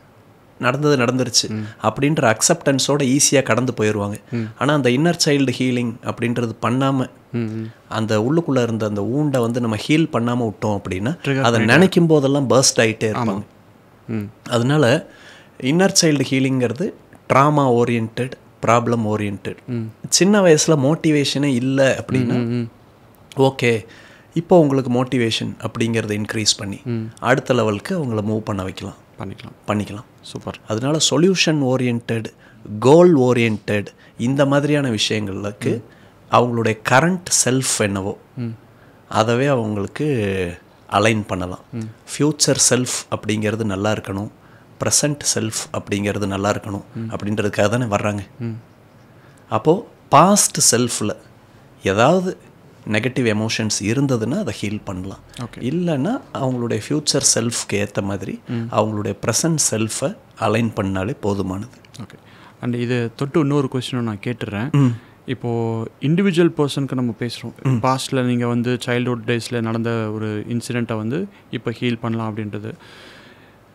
B: நடந்துருச்சு அப்படின்ற அக்செப்டன்ஸோட ஈஸியாக கடந்து போயிடுவாங்க. ஆனால் அந்த இன்னர் சைல்டு ஹீலிங் அப்படின்றது பண்ணாமல் அந்த உள்ளுக்குள்ளே இருந்த அந்த ஊண்டை வந்து நம்ம ஹீல் பண்ணாமல் விட்டோம் அப்படின்னா அதை நினைக்கும் போதெல்லாம் பர்ஸ்ட் ஆகிட்டே இருப்பாங்க. அதனால இன்னர் சைல்டு ஹீலிங்கிறது ட்ராமா ஓரியன்ட், ப்ராப்ளம் ஓரியன்ட். சின்ன வயசில் மோட்டிவேஷனே இல்லை அப்படின்னா ஓகே, இப்போ உங்களுக்கு மோட்டிவேஷன் அப்படிங்கிறத இன்க்ரீஸ் பண்ணி அடுத்த லெவலுக்கு அவங்கள மூவ் பண்ண வைக்கலாம், பண்ணிக்கலாம். சூப்பர். அதனால சொல்யூஷன் ஓரியன்ட், கோல் ஓரியன்ட் இந்த மாதிரியான விஷயங்களுக்கு அவங்களுடைய கரண்ட் செல்ஃப் என்னவோ அதவே அவங்களுக்கு அலைன் பண்ணலாம். ஃப்யூச்சர் செல்ஃப் அப்படிங்கிறது நல்லா இருக்கணும், ப்ரெசண்ட் செல்ஃப் அப்படிங்கிறது நல்லா இருக்கணும் அப்படின்றதுக்காக தானே வர்றாங்க. அப்போது பாஸ்ட் செல்ஃபில் ஏதாவது நெகட்டிவ் எமோஷன்ஸ் இருந்ததுன்னா அதை ஹீல் பண்ணலாம். இல்லைன்னா அவங்களுடைய ஃப்யூச்சர் செல்ஃப்க்கு ஏற்ற மாதிரி அவங்களுடைய ப்ரெசன்ட் செல்ஃபை அலைன் பண்ணாலே போதுமானது.
A: ஓகே. அண்ட் இது தொட்டு இன்னொரு கொஸ்டினும் நான் கேட்டுடுறேன். இப்போது இண்டிவிஜுவல் பர்சனுக்கு நம்ம பேசுகிறோம், பாஸ்ட்டில் நீங்கள் வந்து சைல்ட்ஹுட் டேஸில் நடந்த ஒரு இன்சிடெண்ட்டை வந்து இப்போ ஹீல் பண்ணலாம் அப்படின்றது.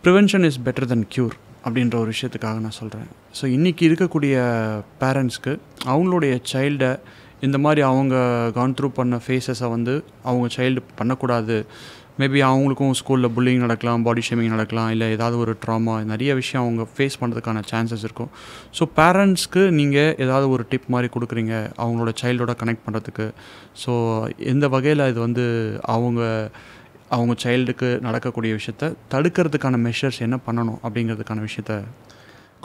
A: Prevention is better then cure அப்படின்ற ஒரு விஷயத்துக்காக நான் சொல்கிறேன். ஸோ இன்றைக்கி இருக்கக்கூடிய பேரண்ட்ஸ்க்கு அவங்களுடைய சைல்டை இந்த மாதிரி அவங்க கான் த்ரூ பண்ண ஃபேஸஸை வந்து அவங்க சைல்டு பண்ணக்கூடாது. மேபி அவங்களுக்கும் ஸ்கூலில் புல்லிங் நடக்கலாம், பாடி ஷேமிங் நடக்கலாம், இல்லை ஏதாவது ஒரு ட்ராமா, நிறைய விஷயம் அவங்க ஃபேஸ் பண்ணுறதுக்கான சான்சஸ் இருக்கும். ஸோ பேரண்ட்ஸ்க்கு நீங்கள் ஏதாவது ஒரு டிப் மாதிரி கொடுக்குறீங்க அவங்களோட சைல்டோட கனெக்ட் பண்ணுறதுக்கு. ஸோ எந்த வகையில் இது வந்து அவங்க சைல்டுக்கு நடக்கக்கூடிய விஷயத்த தடுக்கிறதுக்கான மெஷர்ஸ் என்ன பண்ணணும் அப்படிங்கிறதுக்கான விஷயத்த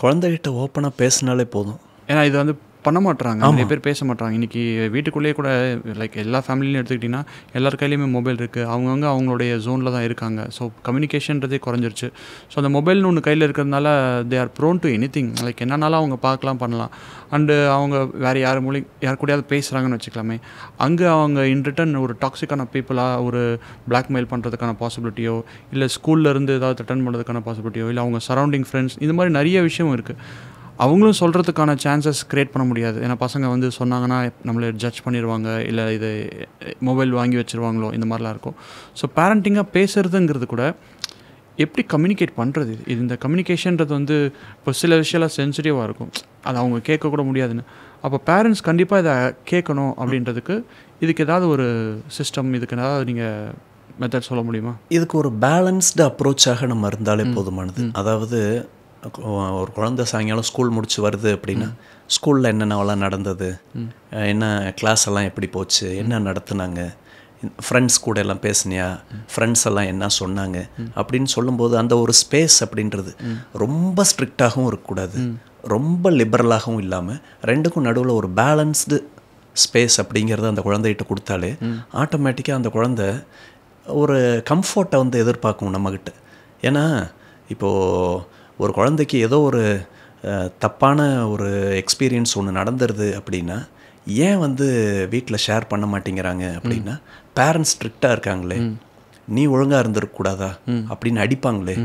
B: குழந்தைகிட்ட ஓப்பனாக பேசினாலே போதும்.
A: ஏன்னா இது வந்து பண்ண மாட்டுறாங்க, நிறைய பேர் பேச மாட்டாங்க. இன்றைக்கி வீட்டுக்குள்ளேயே கூட லைக் எல்லா ஃபேமிலியும் எடுத்துக்கிட்டிங்கன்னா எல்லார் கையிலையுமே மொபைல் இருக்குது, அவங்கவுங்க அவங்களுடைய ஜோனில் தான் இருக்காங்க. ஸோ கம்யூனிகேஷன்றதே குறைஞ்சிருச்சு. ஸோ அந்த மொபைல்னு ஒன்று கையில் இருக்கிறதுனால they are prone to anything. Like என்னன்னாலும் அவங்க பார்க்கலாம், பண்ணலாம். அண்டு அவங்க வேறு யார் கூடயாவது பேசுகிறாங்கன்னு வச்சுக்கலாமே, அங்கே அவங்க இன் ரிட்டன் ஒரு டாக்ஸிக்கான பீப்புளாக ஒரு பிளாக்மெயில் பண்ணுறதுக்கான பாசிபிலிட்டியோ, இல்லை ஸ்கூல்லேருந்து ஏதாவது அட்டென்ட் பண்ணுறதுக்கான பாசிபிலிட்டியோ, இல்லை அவங்க சரௌண்டிங் ஃப்ரெண்ட்ஸ், இந்த மாதிரி நிறைய விஷயம் இருக்குது. அவங்களும் சொல்கிறதுக்கான சான்சஸ் க்ரியேட் பண்ண முடியாது. ஏன்னா பசங்க வந்து சொன்னாங்கன்னா நம்மளை ஜட்ஜ் பண்ணிடுவாங்க, இல்லை இது மொபைல் வாங்கி வச்சுருவாங்களோ, இந்த மாதிரிலாம் இருக்கும். ஸோ பேரண்டிங்காக பேசுகிறதுங்கிறது கூட எப்படி கம்யூனிகேட் பண்ணுறது, இது இந்த கம்யூனிகேஷன்றது வந்து இப்போ சில விஷயம்லாம் சென்சிட்டிவாக இருக்கும், அது அவங்க கேட்கக்கூட முடியாதுன்னு. அப்போ பேரண்ட்ஸ் கண்டிப்பாக இதை கேட்கணும் அப்படின்றதுக்கு இதுக்கு ஏதாவது ஒரு சிஸ்டம், இதுக்கு ஏதாவது நீங்கள் மெத்தட் சொல்ல முடியுமா?
B: இதுக்கு ஒரு பேலன்ஸ்டு அப்ரோச்சாக நம்ம இருந்தாலே போதுமானது. அதாவது ஒரு குழந்தை சாயங்காலம் ஸ்கூல் முடிச்சு வருது அப்படின்னா ஸ்கூலில் என்னென்னவெல்லாம் நடந்தது, என்ன கிளாஸ் எல்லாம் எப்படி போச்சு, என்ன நடத்துனாங்க, ஃப்ரெண்ட்ஸ் கூட எல்லாம் பேசுனியா, ஃப்ரெண்ட்ஸ் எல்லாம் என்ன சொன்னாங்க அப்படின்னு சொல்லும்போது அந்த ஒரு ஸ்பேஸ் அப்படின்றது ரொம்ப ஸ்ட்ரிக்டாகவும் இருக்கக்கூடாது, ரொம்ப லிபரலாகவும் இல்லாமல் ரெண்டுக்கும் நடுவில் ஒரு பேலன்ஸ்டு ஸ்பேஸ் அப்படிங்கிறத அந்த குழந்தைகிட்ட கொடுத்தாலே ஆட்டோமேட்டிக்காக அந்த குழந்தை ஒரு கம்ஃபர்ட்டை வந்து எதிர்பார்க்கும் நம்மக்கிட்ட. ஏன்னா இப்போது ஒரு குழந்தைக்கு ஏதோ ஒரு தப்பான ஒரு எக்ஸ்பீரியன்ஸ் ஒன்று நடந்துருது அப்படின்னா ஏன் வந்து வீட்டில் ஷேர் பண்ண மாட்டேங்கிறாங்க அப்படின்னா பேரண்ட்ஸ் ஸ்ட்ரிக்டாக இருக்காங்களே, நீ ஒழுங்காக இருந்திருக்கக்கூடாதா அப்படின்னு அடிப்பாங்களே,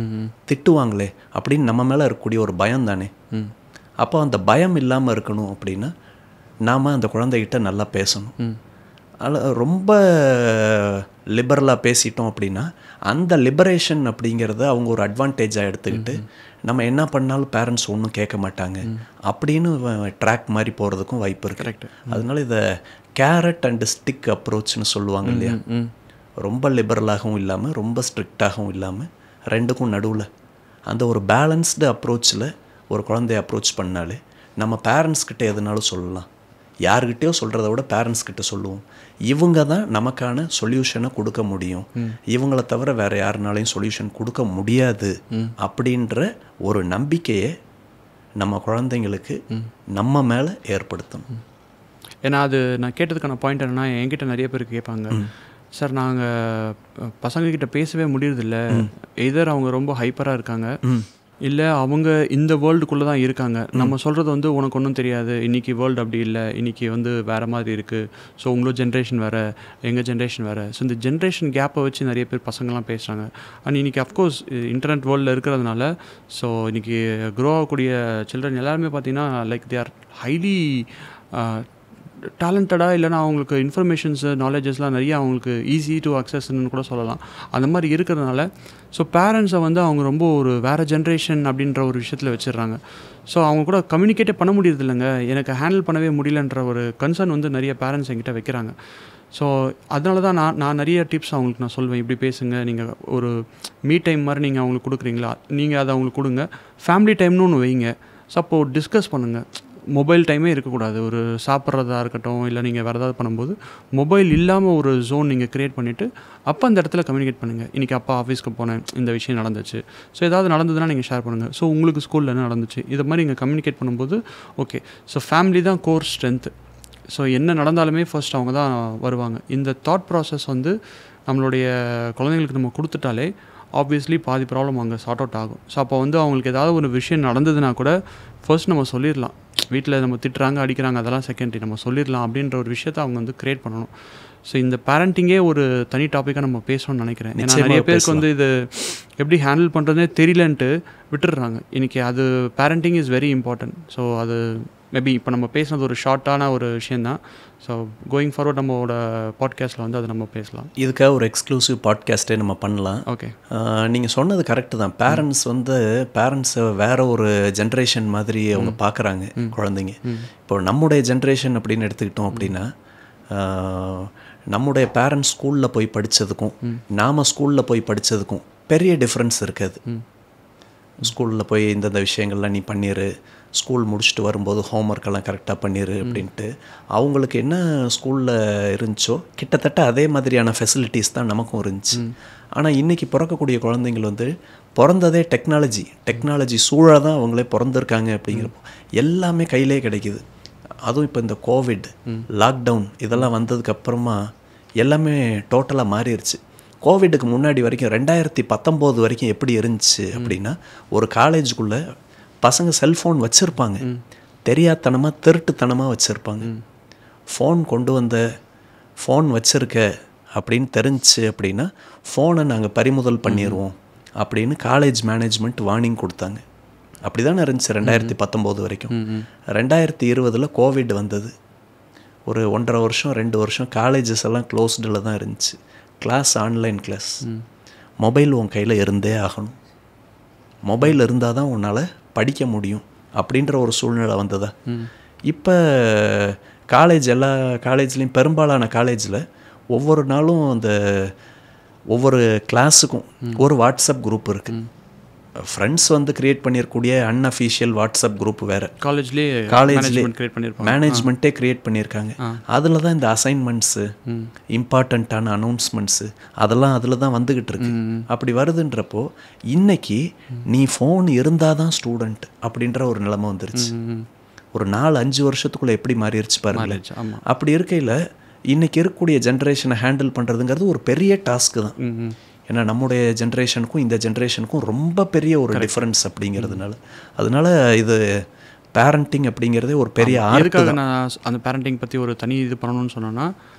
B: திட்டுவாங்களே அப்படின்னு நம்ம மேலே இருக்கக்கூடிய ஒரு பயம் தானே. அப்போ அந்த பயம் இல்லாமல் இருக்கணும் அப்படின்னா நாம் அந்த குழந்தைகிட்ட நல்லா பேசணும். ரொம்ப லிபரலாக பேசிட்டோம் அப்படின்னா அந்த லிபரேஷன் அப்படிங்கிறத அவங்க ஒரு அட்வான்டேஜாக எடுத்துக்கிட்டு நம்ம என்ன பண்ணாலும் பேரண்ட்ஸ் ஒன்றும் கேட்க மாட்டாங்க அப்படின்னு ட்ராக் மாதிரி போகிறதுக்கும் வாய்ப்பு இருக்குது.
A: கரெக்ட்.
B: அதனால இதை கேரட் அண்ட் ஸ்டிக் அப்ரோச்னு சொல்லுவாங்க இல்லையா. ரொம்ப லிபரலாகவும் இல்லாமல் ரொம்ப ஸ்ட்ரிக்டாகவும் இல்லாமல் ரெண்டுக்கும் நடுவில் அந்த ஒரு பேலன்ஸ்டு அப்ரோச்சில் ஒரு குழந்தைய அப்ரோச் பண்ணாலே நம்ம பேரண்ட்ஸ்கிட்ட எதுனாலும் சொல்லலாம். யார்கிட்டயோ சொல்கிறத விட பேரண்ட்ஸ்கிட்ட சொல்லுவோம். இவங்க தான் நமக்கான சொல்யூஷனை கொடுக்க முடியும், இவங்கள தவிர வேறு யாருனாலையும் சொல்யூஷன் கொடுக்க முடியாது அப்படின்ற ஒரு நம்பிக்கையை நம்ம குழந்தைங்களுக்கு நம்ம மேலே ஏற்படுத்தணும்.
A: ஏன்னா அது நான் கேட்டதுக்கான பாயிண்ட் என்னென்னா, என்கிட்ட நிறைய பேர் கேட்பாங்க, சார் நாங்கள் பசங்கக்கிட்ட பேசவே முடியறதில்ல, எதர் அவங்க ரொம்ப ஹைப்பராக இருக்காங்க, இல்லை அவங்க இந்த வேர்ல்டுக்குள்ளே தான் இருக்காங்க, நம்ம சொல்கிறது வந்து உனக்கு ஒன்றும் தெரியாது, இன்றைக்கி வேர்ல்டு அப்படி இல்லை, இன்றைக்கி வந்து வேறு மாதிரி இருக்குது, ஸோ உங்களோட ஜென்ரேஷன் வேறு, எங்கள் ஜென்ரேஷன் வேறு. ஸோ இந்த ஜென்ரேஷன் கேப்பை வச்சு நிறைய பேர் பசங்கள்லாம் பேசுகிறாங்க. அண்ட் இன்றைக்கி அஃப்கோர்ஸ் இன்டர்நெட் வேர்ல்டில் இருக்கிறதுனால ஸோ இன்றைக்கி க்ரோ ஆகக்கூடிய சில்ட்ரன் எல்லாருமே பார்த்திங்கன்னா லைக் தே ஆர் ஹைலி டேலண்டடாக, இல்லைனா அவங்களுக்கு இன்ஃபர்மேஷன்ஸு நாலேஜஸ்லாம் நிறைய அவங்களுக்கு ஈஸி டு அக்சஸ்ன்னு கூட சொல்லலாம். அந்த மாதிரி இருக்கிறதுனால ஸோ பேரண்ட்ஸை வந்து அவங்க ரொம்ப ஒரு வேறு ஜென்ரேஷன் அப்படின்ற ஒரு விஷயத்தில் வச்சிடுறாங்க. ஸோ அவங்க கூட கம்யூனிகேட்டே பண்ண முடியறது இல்லைங்க, எனக்கு ஹேண்டில் பண்ணவே முடியலன்ற ஒரு கன்சர்ன் வந்து நிறைய பேரண்ட்ஸ் என்கிட்ட வைக்கிறாங்க. ஸோ அதனால தான் நான் நிறைய டிப்ஸ் அவங்களுக்கு நான் சொல்வேன், இப்படி பேசுங்க, நீங்கள் ஒரு மீ டைம் மாதிரி நீங்கள் அவங்களுக்கு கொடுக்குறீங்களா, நீங்கள் அதை அவங்களுக்கு கொடுங்க. ஃபேமிலி டைம்னு ஒன்று வைங்க. ஸோ அப்போது டிஸ்கஸ் பண்ணுங்கள். மொபைல் டைமே இருக்கக்கூடாது. ஒரு சாப்பிட்றதா இருக்கட்டும், இல்லை நீங்கள் வேறு ஏதாவது பண்ணும்போது மொபைல் இல்லாமல் ஒரு ஜோன் நீங்கள் க்ரியேட் பண்ணிவிட்டு அப்போ அந்த இடத்துல கம்யூனிகேட் பண்ணுங்கள். இன்றைக்கி அப்பா ஆஃபீஸ்க்கு போனேன், இந்த விஷயம் நடந்துச்சு, ஸோ ஏதாவது நடந்ததுன்னா நீங்கள் ஷேர் பண்ணுங்கள். ஸோ உங்களுக்கு ஸ்கூலில் என்ன நடந்துச்சு, இதை மாதிரி நீங்கள் கம்யூனிகேட் பண்ணும்போது ஓகே. ஸோ ஃபேமிலி தான் கோர் ஸ்ட்ரென்த்து. ஸோ என்ன நடந்தாலுமே ஃபர்ஸ்ட் அவங்க தான் வருவாங்க. இந்த தாட் ப்ராசஸ் வந்து நம்மளுடைய குழந்தைங்களுக்கு நம்ம கொடுத்துட்டாலே ஆப்வியஸ்லி பாதி ப்ராப்ளம் அங்கே சார்ட் அவுட் ஆகும். ஸோ அப்போ வந்து அவங்களுக்கு ஏதாவது ஒரு விஷயம் நடந்ததுன்னா கூட ஃபர்ஸ்ட் நம்ம சொல்லிடலாம். வீட்டில் நம்ம திட்டுறாங்க, அடிக்கிறாங்க, அதெல்லாம் செகண்டரி, நம்ம சொல்லிடலாம் அப்படின்ற ஒரு விஷயத்தை அவங்க வந்து க்ரியேட் பண்ணணும். ஸோ இந்த பேரண்டிங்கே ஒரு தனி டாப்பிக்காக நம்ம பேசணும்னு நினைக்கிறேன். ஏன்னா நிறைய பேருக்கு வந்து இது எப்படி ஹேண்டில் பண்ணுறதுனே தெரியலன்ட்டு விட்டுடுறாங்க. இன்றைக்கி அது parenting is very important. So அது மேபி இப்போ நம்ம பேசுனது ஒரு ஷார்ட்டான ஒரு விஷயந்தான். ஸோ கோயிங் ஃபார்வர்ட் நம்மளோட பாட்காஸ்ட்டில் வந்து அதை நம்ம பேசலாம்.
B: இதுக்காக ஒரு எக்ஸ்க்ளூசிவ் பாட்காஸ்ட்டே நம்ம பண்ணலாம்.
A: ஓகே,
B: நீங்கள் சொன்னது கரெக்டு தான். பேரண்ட்ஸை வேற ஒரு ஜென்ரேஷன் மாதிரி அவங்க பார்க்குறாங்க குழந்தைங்க. இப்போ நம்முடைய ஜென்ரேஷன் அப்படின்னு எடுத்துக்கிட்டோம் அப்படின்னா நம்முடைய பேரண்ட்ஸ் ஸ்கூலில் போய் படித்ததுக்கும் நாம் ஸ்கூலில் போய் படித்ததுக்கும் பெரிய டிஃப்ரென்ஸ் இருக்காது. ஸ்கூலில் போய் இந்தந்த விஷயங்கள்லாம் நீ பண்ணிடு, ஸ்கூல் முடிச்சுட்டு வரும்போது ஹோம்ஒர்க்கெல்லாம் கரெக்டாக பண்ணிடு அப்படின்ட்டு அவங்களுக்கு என்ன ஸ்கூலில் இருந்துச்சோ கிட்டத்தட்ட அதே மாதிரியான ஃபெசிலிட்டிஸ் தான் நமக்கும் இருந்துச்சு. ஆனால் இன்றைக்கி பிறக்கக்கூடிய குழந்தைங்கள் வந்து பிறந்ததே டெக்னாலஜி சூழல் தான் அவங்களே பிறந்திருக்காங்க. அப்படிங்கிறப்போ எல்லாமே கையிலே கிடைக்கிது. அதுவும் இப்போ இந்த கோவிட், லாக்டவுன் இதெல்லாம் வந்ததுக்கப்புறமா எல்லாமே டோட்டலாக மாறிடுச்சு. கோவிடுக்கு முன்னாடி வரைக்கும் 2019 வரைக்கும் எப்படி இருந்துச்சு அப்படின்னா ஒரு காலேஜுக்குள்ளே பசங்க செல்ஃபோன் வச்சுருப்பாங்க, தெரியாதனமாக திருட்டுத்தனமாக வச்சுருப்பாங்க. ஃபோன் வச்சுருக்க அப்படின்னு தெரிஞ்சிச்சு அப்படின்னா ஃபோனை நாங்கள் பறிமுதல் பண்ணிடுவோம் அப்படின்னு காலேஜ் மேனேஜ்மெண்ட் வார்னிங் கொடுத்தாங்க. அப்படி தானே இருந்துச்சு 2019 வரைக்கும். 2020 கோவிட் வந்தது. ஒரு 1.5 வருஷம் 2 வருஷம் காலேஜஸ் எல்லாம் க்ளோஸ்டில் தான் இருந்துச்சு. Class online class. மொபைல் உன் கையில் இருந்தே ஆகணும். மொபைல் இருந்தால் தான் உன்னால் படிக்க முடியும் அப்படின்ற ஒரு சூழ்நிலை வந்ததா. இப்போ எல்லா காலேஜ்லேயும் பெரும்பாலான காலேஜில் ஒவ்வொரு நாளும் அந்த ஒவ்வொரு கிளாஸுக்கும் ஒரு வாட்ஸ்அப் குரூப் இருக்குது. ஃப்ரெண்ட்ஸ் வந்து கிரியேட் பண்ணியிருக்கக்கூடிய அன்அஃபிஷியல் வாட்ஸ்அப் குரூப் வேறு. காலேஜ்லேயே மேனேஜ்மெண்ட்டே கிரியேட் பண்ணியிருக்காங்க. அதில் தான் இந்த அசைன்மெண்ட்ஸு, இம்பார்ட்டண்ட்டான அனௌன்ஸ்மெண்ட்ஸு அதெல்லாம் அதில் தான் வந்துக்கிட்டு இருக்கு. அப்படி வருதுன்றப்போ இன்னைக்கு நீ ஃபோன் இருந்தால் தான் ஸ்டூடெண்ட் அப்படின்ற ஒரு நிலைமை வந்துருச்சு. ஒரு 4-5 வருஷத்துக்குள்ளே எப்படி மாறிடுச்சு பாருங்களேன். அப்படி இருக்கையில் இன்றைக்கி இருக்கக்கூடிய ஜென்ரேஷனை ஹேண்டில் பண்ணுறதுங்கிறது ஒரு பெரிய டாஸ்க்கு தான். ஏன்னா நம்முடைய ஜென்ரேஷனுக்கும் இந்த ஜென்ரேஷனுக்கும் ரொம்ப பெரிய ஒரு டிஃப்ரென்ஸ் அப்படிங்கிறதுனால அதனால் இது பேரண்டிங் அப்படிங்கிறதே ஒரு பெரிய
A: ஆர்க்காக நான் அந்த பேரண்டிங் பற்றி ஒரு தனி இது பண்ணணும்னு சொன்னோன்னா,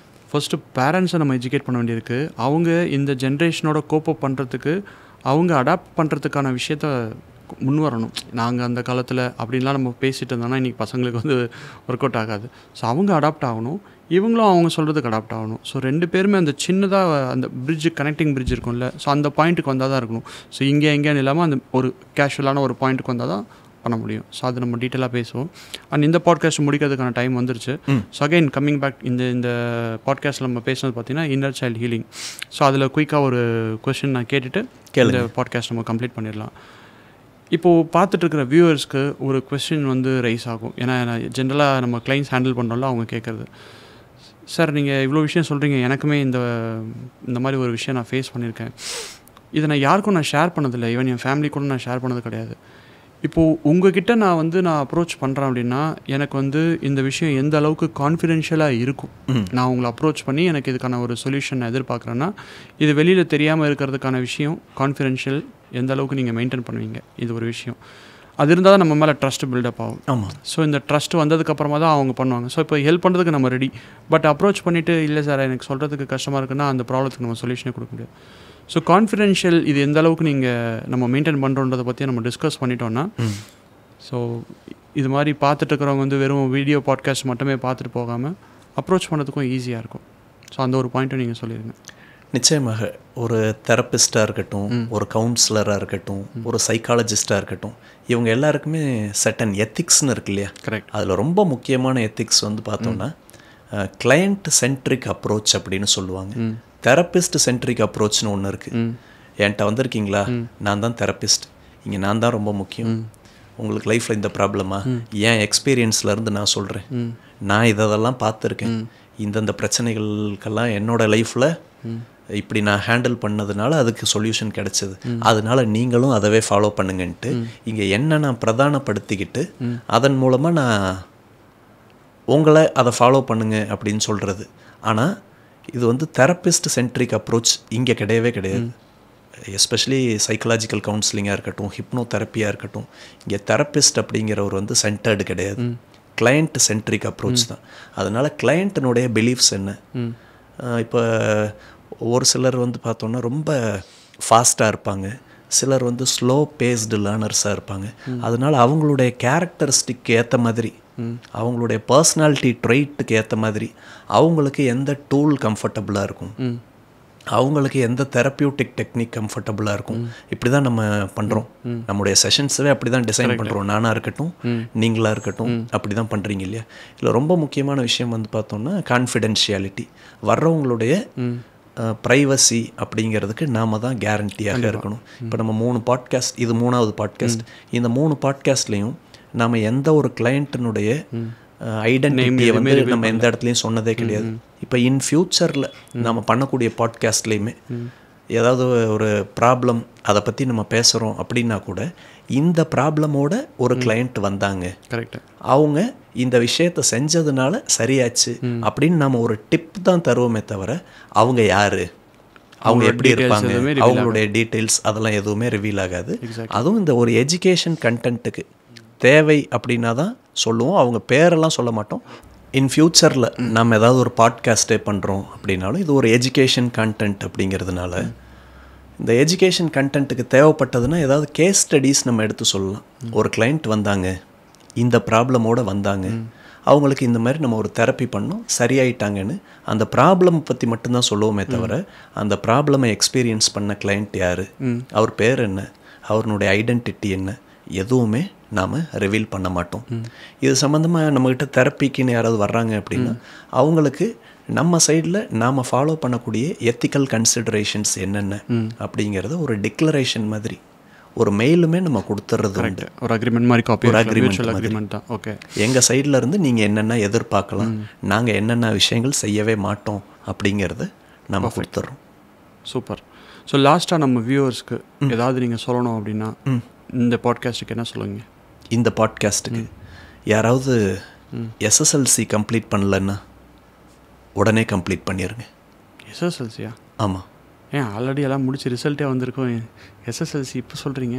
A: ஃபர்ஸ்ட்டு பேரண்ட்ஸை நம்ம எஜுகேட் பண்ண வேண்டியிருக்கு. அவங்க இந்த ஜென்ரேஷனோட கோப்பப் பண்ணுறதுக்கு, அவங்க அடாப்ட் பண்ணுறதுக்கான விஷயத்த முன் வரணும். நாங்கள் அந்த காலத்தில் அப்படின்லாம் நம்ம பேசிகிட்டு இருந்தோம்னா இன்றைக்கி பசங்களுக்கு வந்து ஒர்க் அவுட் ஆகாது. ஸோ அவங்க அடாப்ட் ஆகணும், இவங்களும் அவங்க சொல்கிறதுக்கு அடாப்ட் ஆகணும். ஸோ 2 பேருமே அந்த சின்னதாக அந்த கனெக்டிங் பிரிட்ஜ் இருக்கும்ல, ஸோ அந்த பாயிண்ட்டுக்கு வந்தால் தான் இருக்கணும். ஸோ எங்கேன்னு இல்லாமல் அந்த ஒரு கேஷுவலான ஒரு பாயிண்ட்டுக்கு வந்தால் தான் பண்ண முடியும். ஸோ அது நம்ம டீட்டெயிலாக பேசுவோம். அண்ட் இந்த பாட்காஸ்ட் முடிக்கிறதுக்கான டைம் வந்துருச்சு. ஸோ அகைன் கம்மிங் பேக் இந்த பாட்காஸ்ட்டில் நம்ம பேசுனது பார்த்தீங்கன்னா இன்னர் சைல்டு ஹீலிங். ஸோ அதில் குயிக்காக ஒரு கொஸ்டின் நான் கேட்டுட்டு இந்த பாட்காஸ்ட் நம்ம கம்ப்ளீட் பண்ணிடலாம். இப்போது பார்த்துட்ருக்கிற வியூவர்ஸ்க்கு ஒரு கொஸ்டின் வந்து ரைஸ் ஆகும். ஏன்னா ஜென்ரலாக நம்ம கிளைண்ட்ஸ் ஹேண்டில் பண்ணுறோம்ல, அவங்க கேட்குறது, சார் நீங்கள் இவ்வளோ விஷயம் சொல்கிறீங்க, எனக்குமே இந்த மாதிரி ஒரு விஷயம் நான் ஃபேஸ் பண்ணியிருக்கேன், இதை நான் யாருக்கும் நான் ஷேர் பண்ணதில்லை, ஈவன் என் ஃபேமிலி கூட நான் ஷேர் பண்ணது கிடையாது. இப்போது உங்ககிட்ட நான் அப்ரோச் பண்ணுறேன் அப்படின்னா எனக்கு வந்து இந்த விஷயம் எந்த அளவுக்கு கான்ஃபிடென்ஷியலாக இருக்கும். நான் உங்களை அப்ரோச் பண்ணி எனக்கு இதுக்கான ஒரு சொல்யூஷன் எதிர்பார்க்குறேன்னா, இது வெளியில் தெரியாமல் இருக்கிறதுக்கான விஷயம் கான்ஃபிடென்ஷியல் எந்த அளவுக்கு நீங்கள் மெயின்டைன் பண்ணுவீங்க, இது ஒரு விஷயம். அது இருந்தால் தான் நம்ம மேலே ட்ரஸ்ட் பில்டப் ஆகும்.
B: ஆமாம்.
A: ஸோ இந்த ட்ரஸ்ட் வந்ததுக்கப்புறமா தான் அவங்க பண்ணுவாங்க. ஸோ இப்போ ஹெல்ப் பண்ணுறதுக்கு நம்ம ரெடி, பட் அப்ரோச் பண்ணிவிட்டு இல்லை சார் எனக்கு சொல்கிறதுக்கு கஷ்டமாக இருக்குன்னா அந்த ப்ராப்ளத்துக்கு நம்ம சொல்யூஷனே கொடுக்க முடியாது. ஸோ கான்ஃபிடென்ஷியல் இது எந்த அளவுக்கு நம்ம மெயின்டைன் பண்ணுறோன்றதை பற்றி நம்ம டிஸ்கஸ் பண்ணிட்டோன்னா, ஸோ இது மாதிரி பார்த்துட்டு இருக்கிறவங்க வந்து வெறும் வீடியோ பாட்காஸ்ட் மட்டுமே பார்த்துட்டு போகாமல் அப்ரோச் பண்ணுறதுக்கும் ஈஸியாக இருக்கும். ஸோ அந்த ஒரு பாயிண்ட்டும் நீங்கள் சொல்லிடுங்க.
B: நிச்சயமாக ஒரு தெரப்பிஸ்டாக இருக்கட்டும், ஒரு கவுன்சிலராக இருக்கட்டும், ஒரு சைக்காலஜிஸ்டாக இருக்கட்டும், இவங்க எல்லாருக்குமே சட்டன் எத்திக்ஸ்னு இருக்கு இல்லையா?
A: கரெக்ட்.
B: அதில் ரொம்ப முக்கியமான எத்திக்ஸ் வந்து பார்த்தோன்னா கிளையண்ட் சென்ட்ரிக் அப்ரோச் அப்படின்னு சொல்லுவாங்க. தெரப்பிஸ்ட் சென்ட்ரிக் அப்ரோச்னு ஒன்று இருக்குது. என்கிட்ட வந்திருக்கீங்களா, நான் தான் தெரப்பிஸ்ட், இங்கே நான் தான் ரொம்ப முக்கியம், உங்களுக்கு லைஃப்பில் இந்த ப்ராப்ளமா, என் எக்ஸ்பீரியன்ஸ்லேருந்து நான் சொல்கிறேன், நான் இதெல்லாம் பார்த்துருக்கேன், இந்தந்த பிரச்சனைகளுக்கெல்லாம் என்னோடய லைஃப்பில் இப்படி நான் ஹேண்டில் பண்ணதுனால அதுக்கு சொல்யூஷன் கிடைச்சது, அதனால நீங்களும் அதவே ஃபாலோ பண்ணுங்கன்ட்டு இங்கே என்ன நான் பிரதானப்படுத்திக்கிட்டு அதன் மூலமாக நான் உங்களை அதை ஃபாலோ பண்ணுங்க அப்படின்னு சொல்கிறது. ஆனால் இது வந்து தெரப்பிஸ்ட் சென்ட்ரிக் அப்ரோச் இங்கே கிடையவே கிடையாது. எஸ்பெஷலி சைக்கலாஜிக்கல் கவுன்சிலிங்காக இருக்கட்டும், ஹிப்னோ தெரப்பியாக இருக்கட்டும், இங்கே தெரப்பிஸ்ட் அப்படிங்கிறவர் வந்து சென்டர்டு கிடையாது, கிளையண்ட் சென்ட்ரிக் அப்ரோச் தான். அதனால் கிளையண்ட்டினுடைய பிலீஃப்ஸ் என்ன, இப்போ ஒரு சிலர் வந்து பார்த்தோன்னா ரொம்ப ஃபாஸ்ட்டாக இருப்பாங்க, சிலர் வந்து ஸ்லோ பேஸ்டு லேர்னர்ஸாக இருப்பாங்க. அதனால் அவங்களுடைய கேரக்டரிஸ்டிக் ஏற்ற மாதிரி, அவங்களுடைய பர்சனாலிட்டி ட்ரைட்டுக்கு ஏற்ற மாதிரி அவங்களுக்கு எந்த டூல் கம்ஃபர்டபுளாக இருக்கும், அவங்களுக்கு எந்த தெரப்பியூட்டிக் டெக்னிக் கம்ஃபர்டபுளாக இருக்கும், இப்படி தான் நம்ம பண்ணுறோம். நம்முடைய செஷன்ஸவே அப்படி தான் டிசைன் பண்ணுறோம். நானாக இருக்கட்டும், நீங்களாக இருக்கட்டும், அப்படி தான் பண்ணுறீங்க இல்லையா? இல்லை ரொம்ப முக்கியமான விஷயம் வந்து பார்த்தோம்னா கான்ஃபிடென்ஷியாலிட்டி. வர்றவங்களுடைய ப்ரைவசி அப்படிங்கிறதுக்கு நாம் தான் கேரண்டியாக இருக்கணும். இப்போ நம்ம 3 பாட்காஸ்ட், இது 3வது பாட்காஸ்ட், இந்த 3 பாட்காஸ்ட்லேயும் நாம் எந்த ஒரு கிளையண்ட்டினுடைய ஐடென்டிட்டியை வந்து நம்ம எந்த இடத்துலையும் சொன்னதே கிடையாது. இப்போ இன் ஃப்யூச்சரில் நம்ம பண்ணக்கூடிய பாட்காஸ்ட்லேயுமே ஏதாவது ஒரு ப்ராப்ளம் அதை பற்றி நம்ம பேசுகிறோம் அப்படின்னா கூட இந்த ப்ராப்ளமோட ஒரு கிளையண்ட் வந்தாங்க,
A: கரெக்ட், அவங்க
B: இந்த விஷயத்தை செஞ்சதுனால சரியாச்சு அப்படின்னு நம்ம ஒரு டிப் தான் தருவோமே தவிர அவங்க யார், அவங்க எப்படி இருப்பாங்க, அவங்களுடைய டீட்டெயில்ஸ் அதெல்லாம் எதுவுமே ரிவீல் ஆகாது. அதுவும் இந்த ஒரு எஜுகேஷன் கண்டென்ட்டுக்கு தேவை அப்படின்னா தான் சொல்லுவோம். அவங்க பேரெல்லாம் சொல்ல மாட்டோம். இன் ஃப்யூச்சரில் நம்ம ஏதாவது ஒரு பாட்காஸ்ட்டே பண்ணுறோம் அப்படின்னாலும் இது ஒரு எஜுகேஷன் கண்டென்ட் அப்படிங்கிறதுனால இந்த எஜுகேஷன் கண்டென்ட்டுக்கு தேவைப்பட்டதுன்னா ஏதாவது கேஸ் ஸ்டடீஸ் நம்ம எடுத்து சொல்லலாம். ஒரு கிளைண்ட் வந்தாங்க, இந்த ப்ராப்ளமோடு வந்தாங்க, அவங்களுக்கு இந்த மாதிரி நம்ம ஒரு தெரப்பி பண்ணோம், சரியாயிட்டாங்கன்னு அந்த ப்ராப்ளம் பற்றி மட்டும்தான் சொல்லுவோமே தவிர அந்த ப்ராப்ளமை எக்ஸ்பீரியன்ஸ் பண்ண கிளைண்ட் யார், அவர் பேர் என்ன, அவருடைய ஐடென்டிட்டி என்ன, எதுவுமே நாம் ரிவீல் பண்ண மாட்டோம். இது சம்மந்தமாக நம்மக்கிட்ட தெரப்பிக்குன்னு யாராவது வர்றாங்க அப்படின்னா அவங்களுக்கு நம்ம சைடில் நாம் ஃபாலோ பண்ணக்கூடிய எத்திக்கல் கன்சிடரேஷன்ஸ் என்னென்ன அப்படிங்கிறத ஒரு டிக்ளரேஷன் மாதிரி ஒரு மெயிலுமே நம்ம கொடுத்துட்றது உண்டு.
A: ஒரு அக்ரிமெண்ட் மாதிரி காப்பி,
B: ஒரு அக்ரிமெண்ட்
A: தான். ஓகே,
B: எங்கள் சைடில் இருந்து நீங்கள் என்னென்ன எதிர்பார்க்கலாம், நாங்கள் என்னென்ன விஷயங்கள் செய்யவே மாட்டோம் அப்படிங்கிறத நம்ம கொடுத்துட்றோம்.
A: சூப்பர். ஸோ லாஸ்ட்டாக நம்ம வியூவர்ஸ்க்கு ஏதாவது நீங்கள் சொல்லணும் அப்படின்னா இந்த பாட்காஸ்ட்டுக்கு என்ன சொல்லுங்க?
B: இந்த பாட்காஸ்ட்டுக்கு யாராவது எஸ்எஸ்எல்சி கம்ப்ளீட் பண்ணலன்னா உடனே கம்ப்ளீட் பண்ணிடுங்க.
A: எஸ்எஸ்எல்சியா?
B: ஆமாம்.
A: ஏன் ஆல்ரெடி எல்லாம் முடிச்சு ரிசல்ட்டே வந்திருக்கோம், எஸ்எஸ்எல்சி இப்போ சொல்கிறீங்க?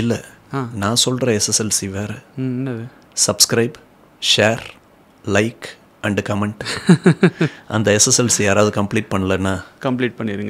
B: இல்லை, நான் சொல்கிற எஸ்எஸ்எல்சி வேறு.
A: என்னது?
B: Subscribe, share, like and comment. அந்த எஸ்எஸ்எல்சி யாராவது கம்ப்ளீட் பண்ணலன்னா
A: கம்ப்ளீட் பண்ணிடுங்க.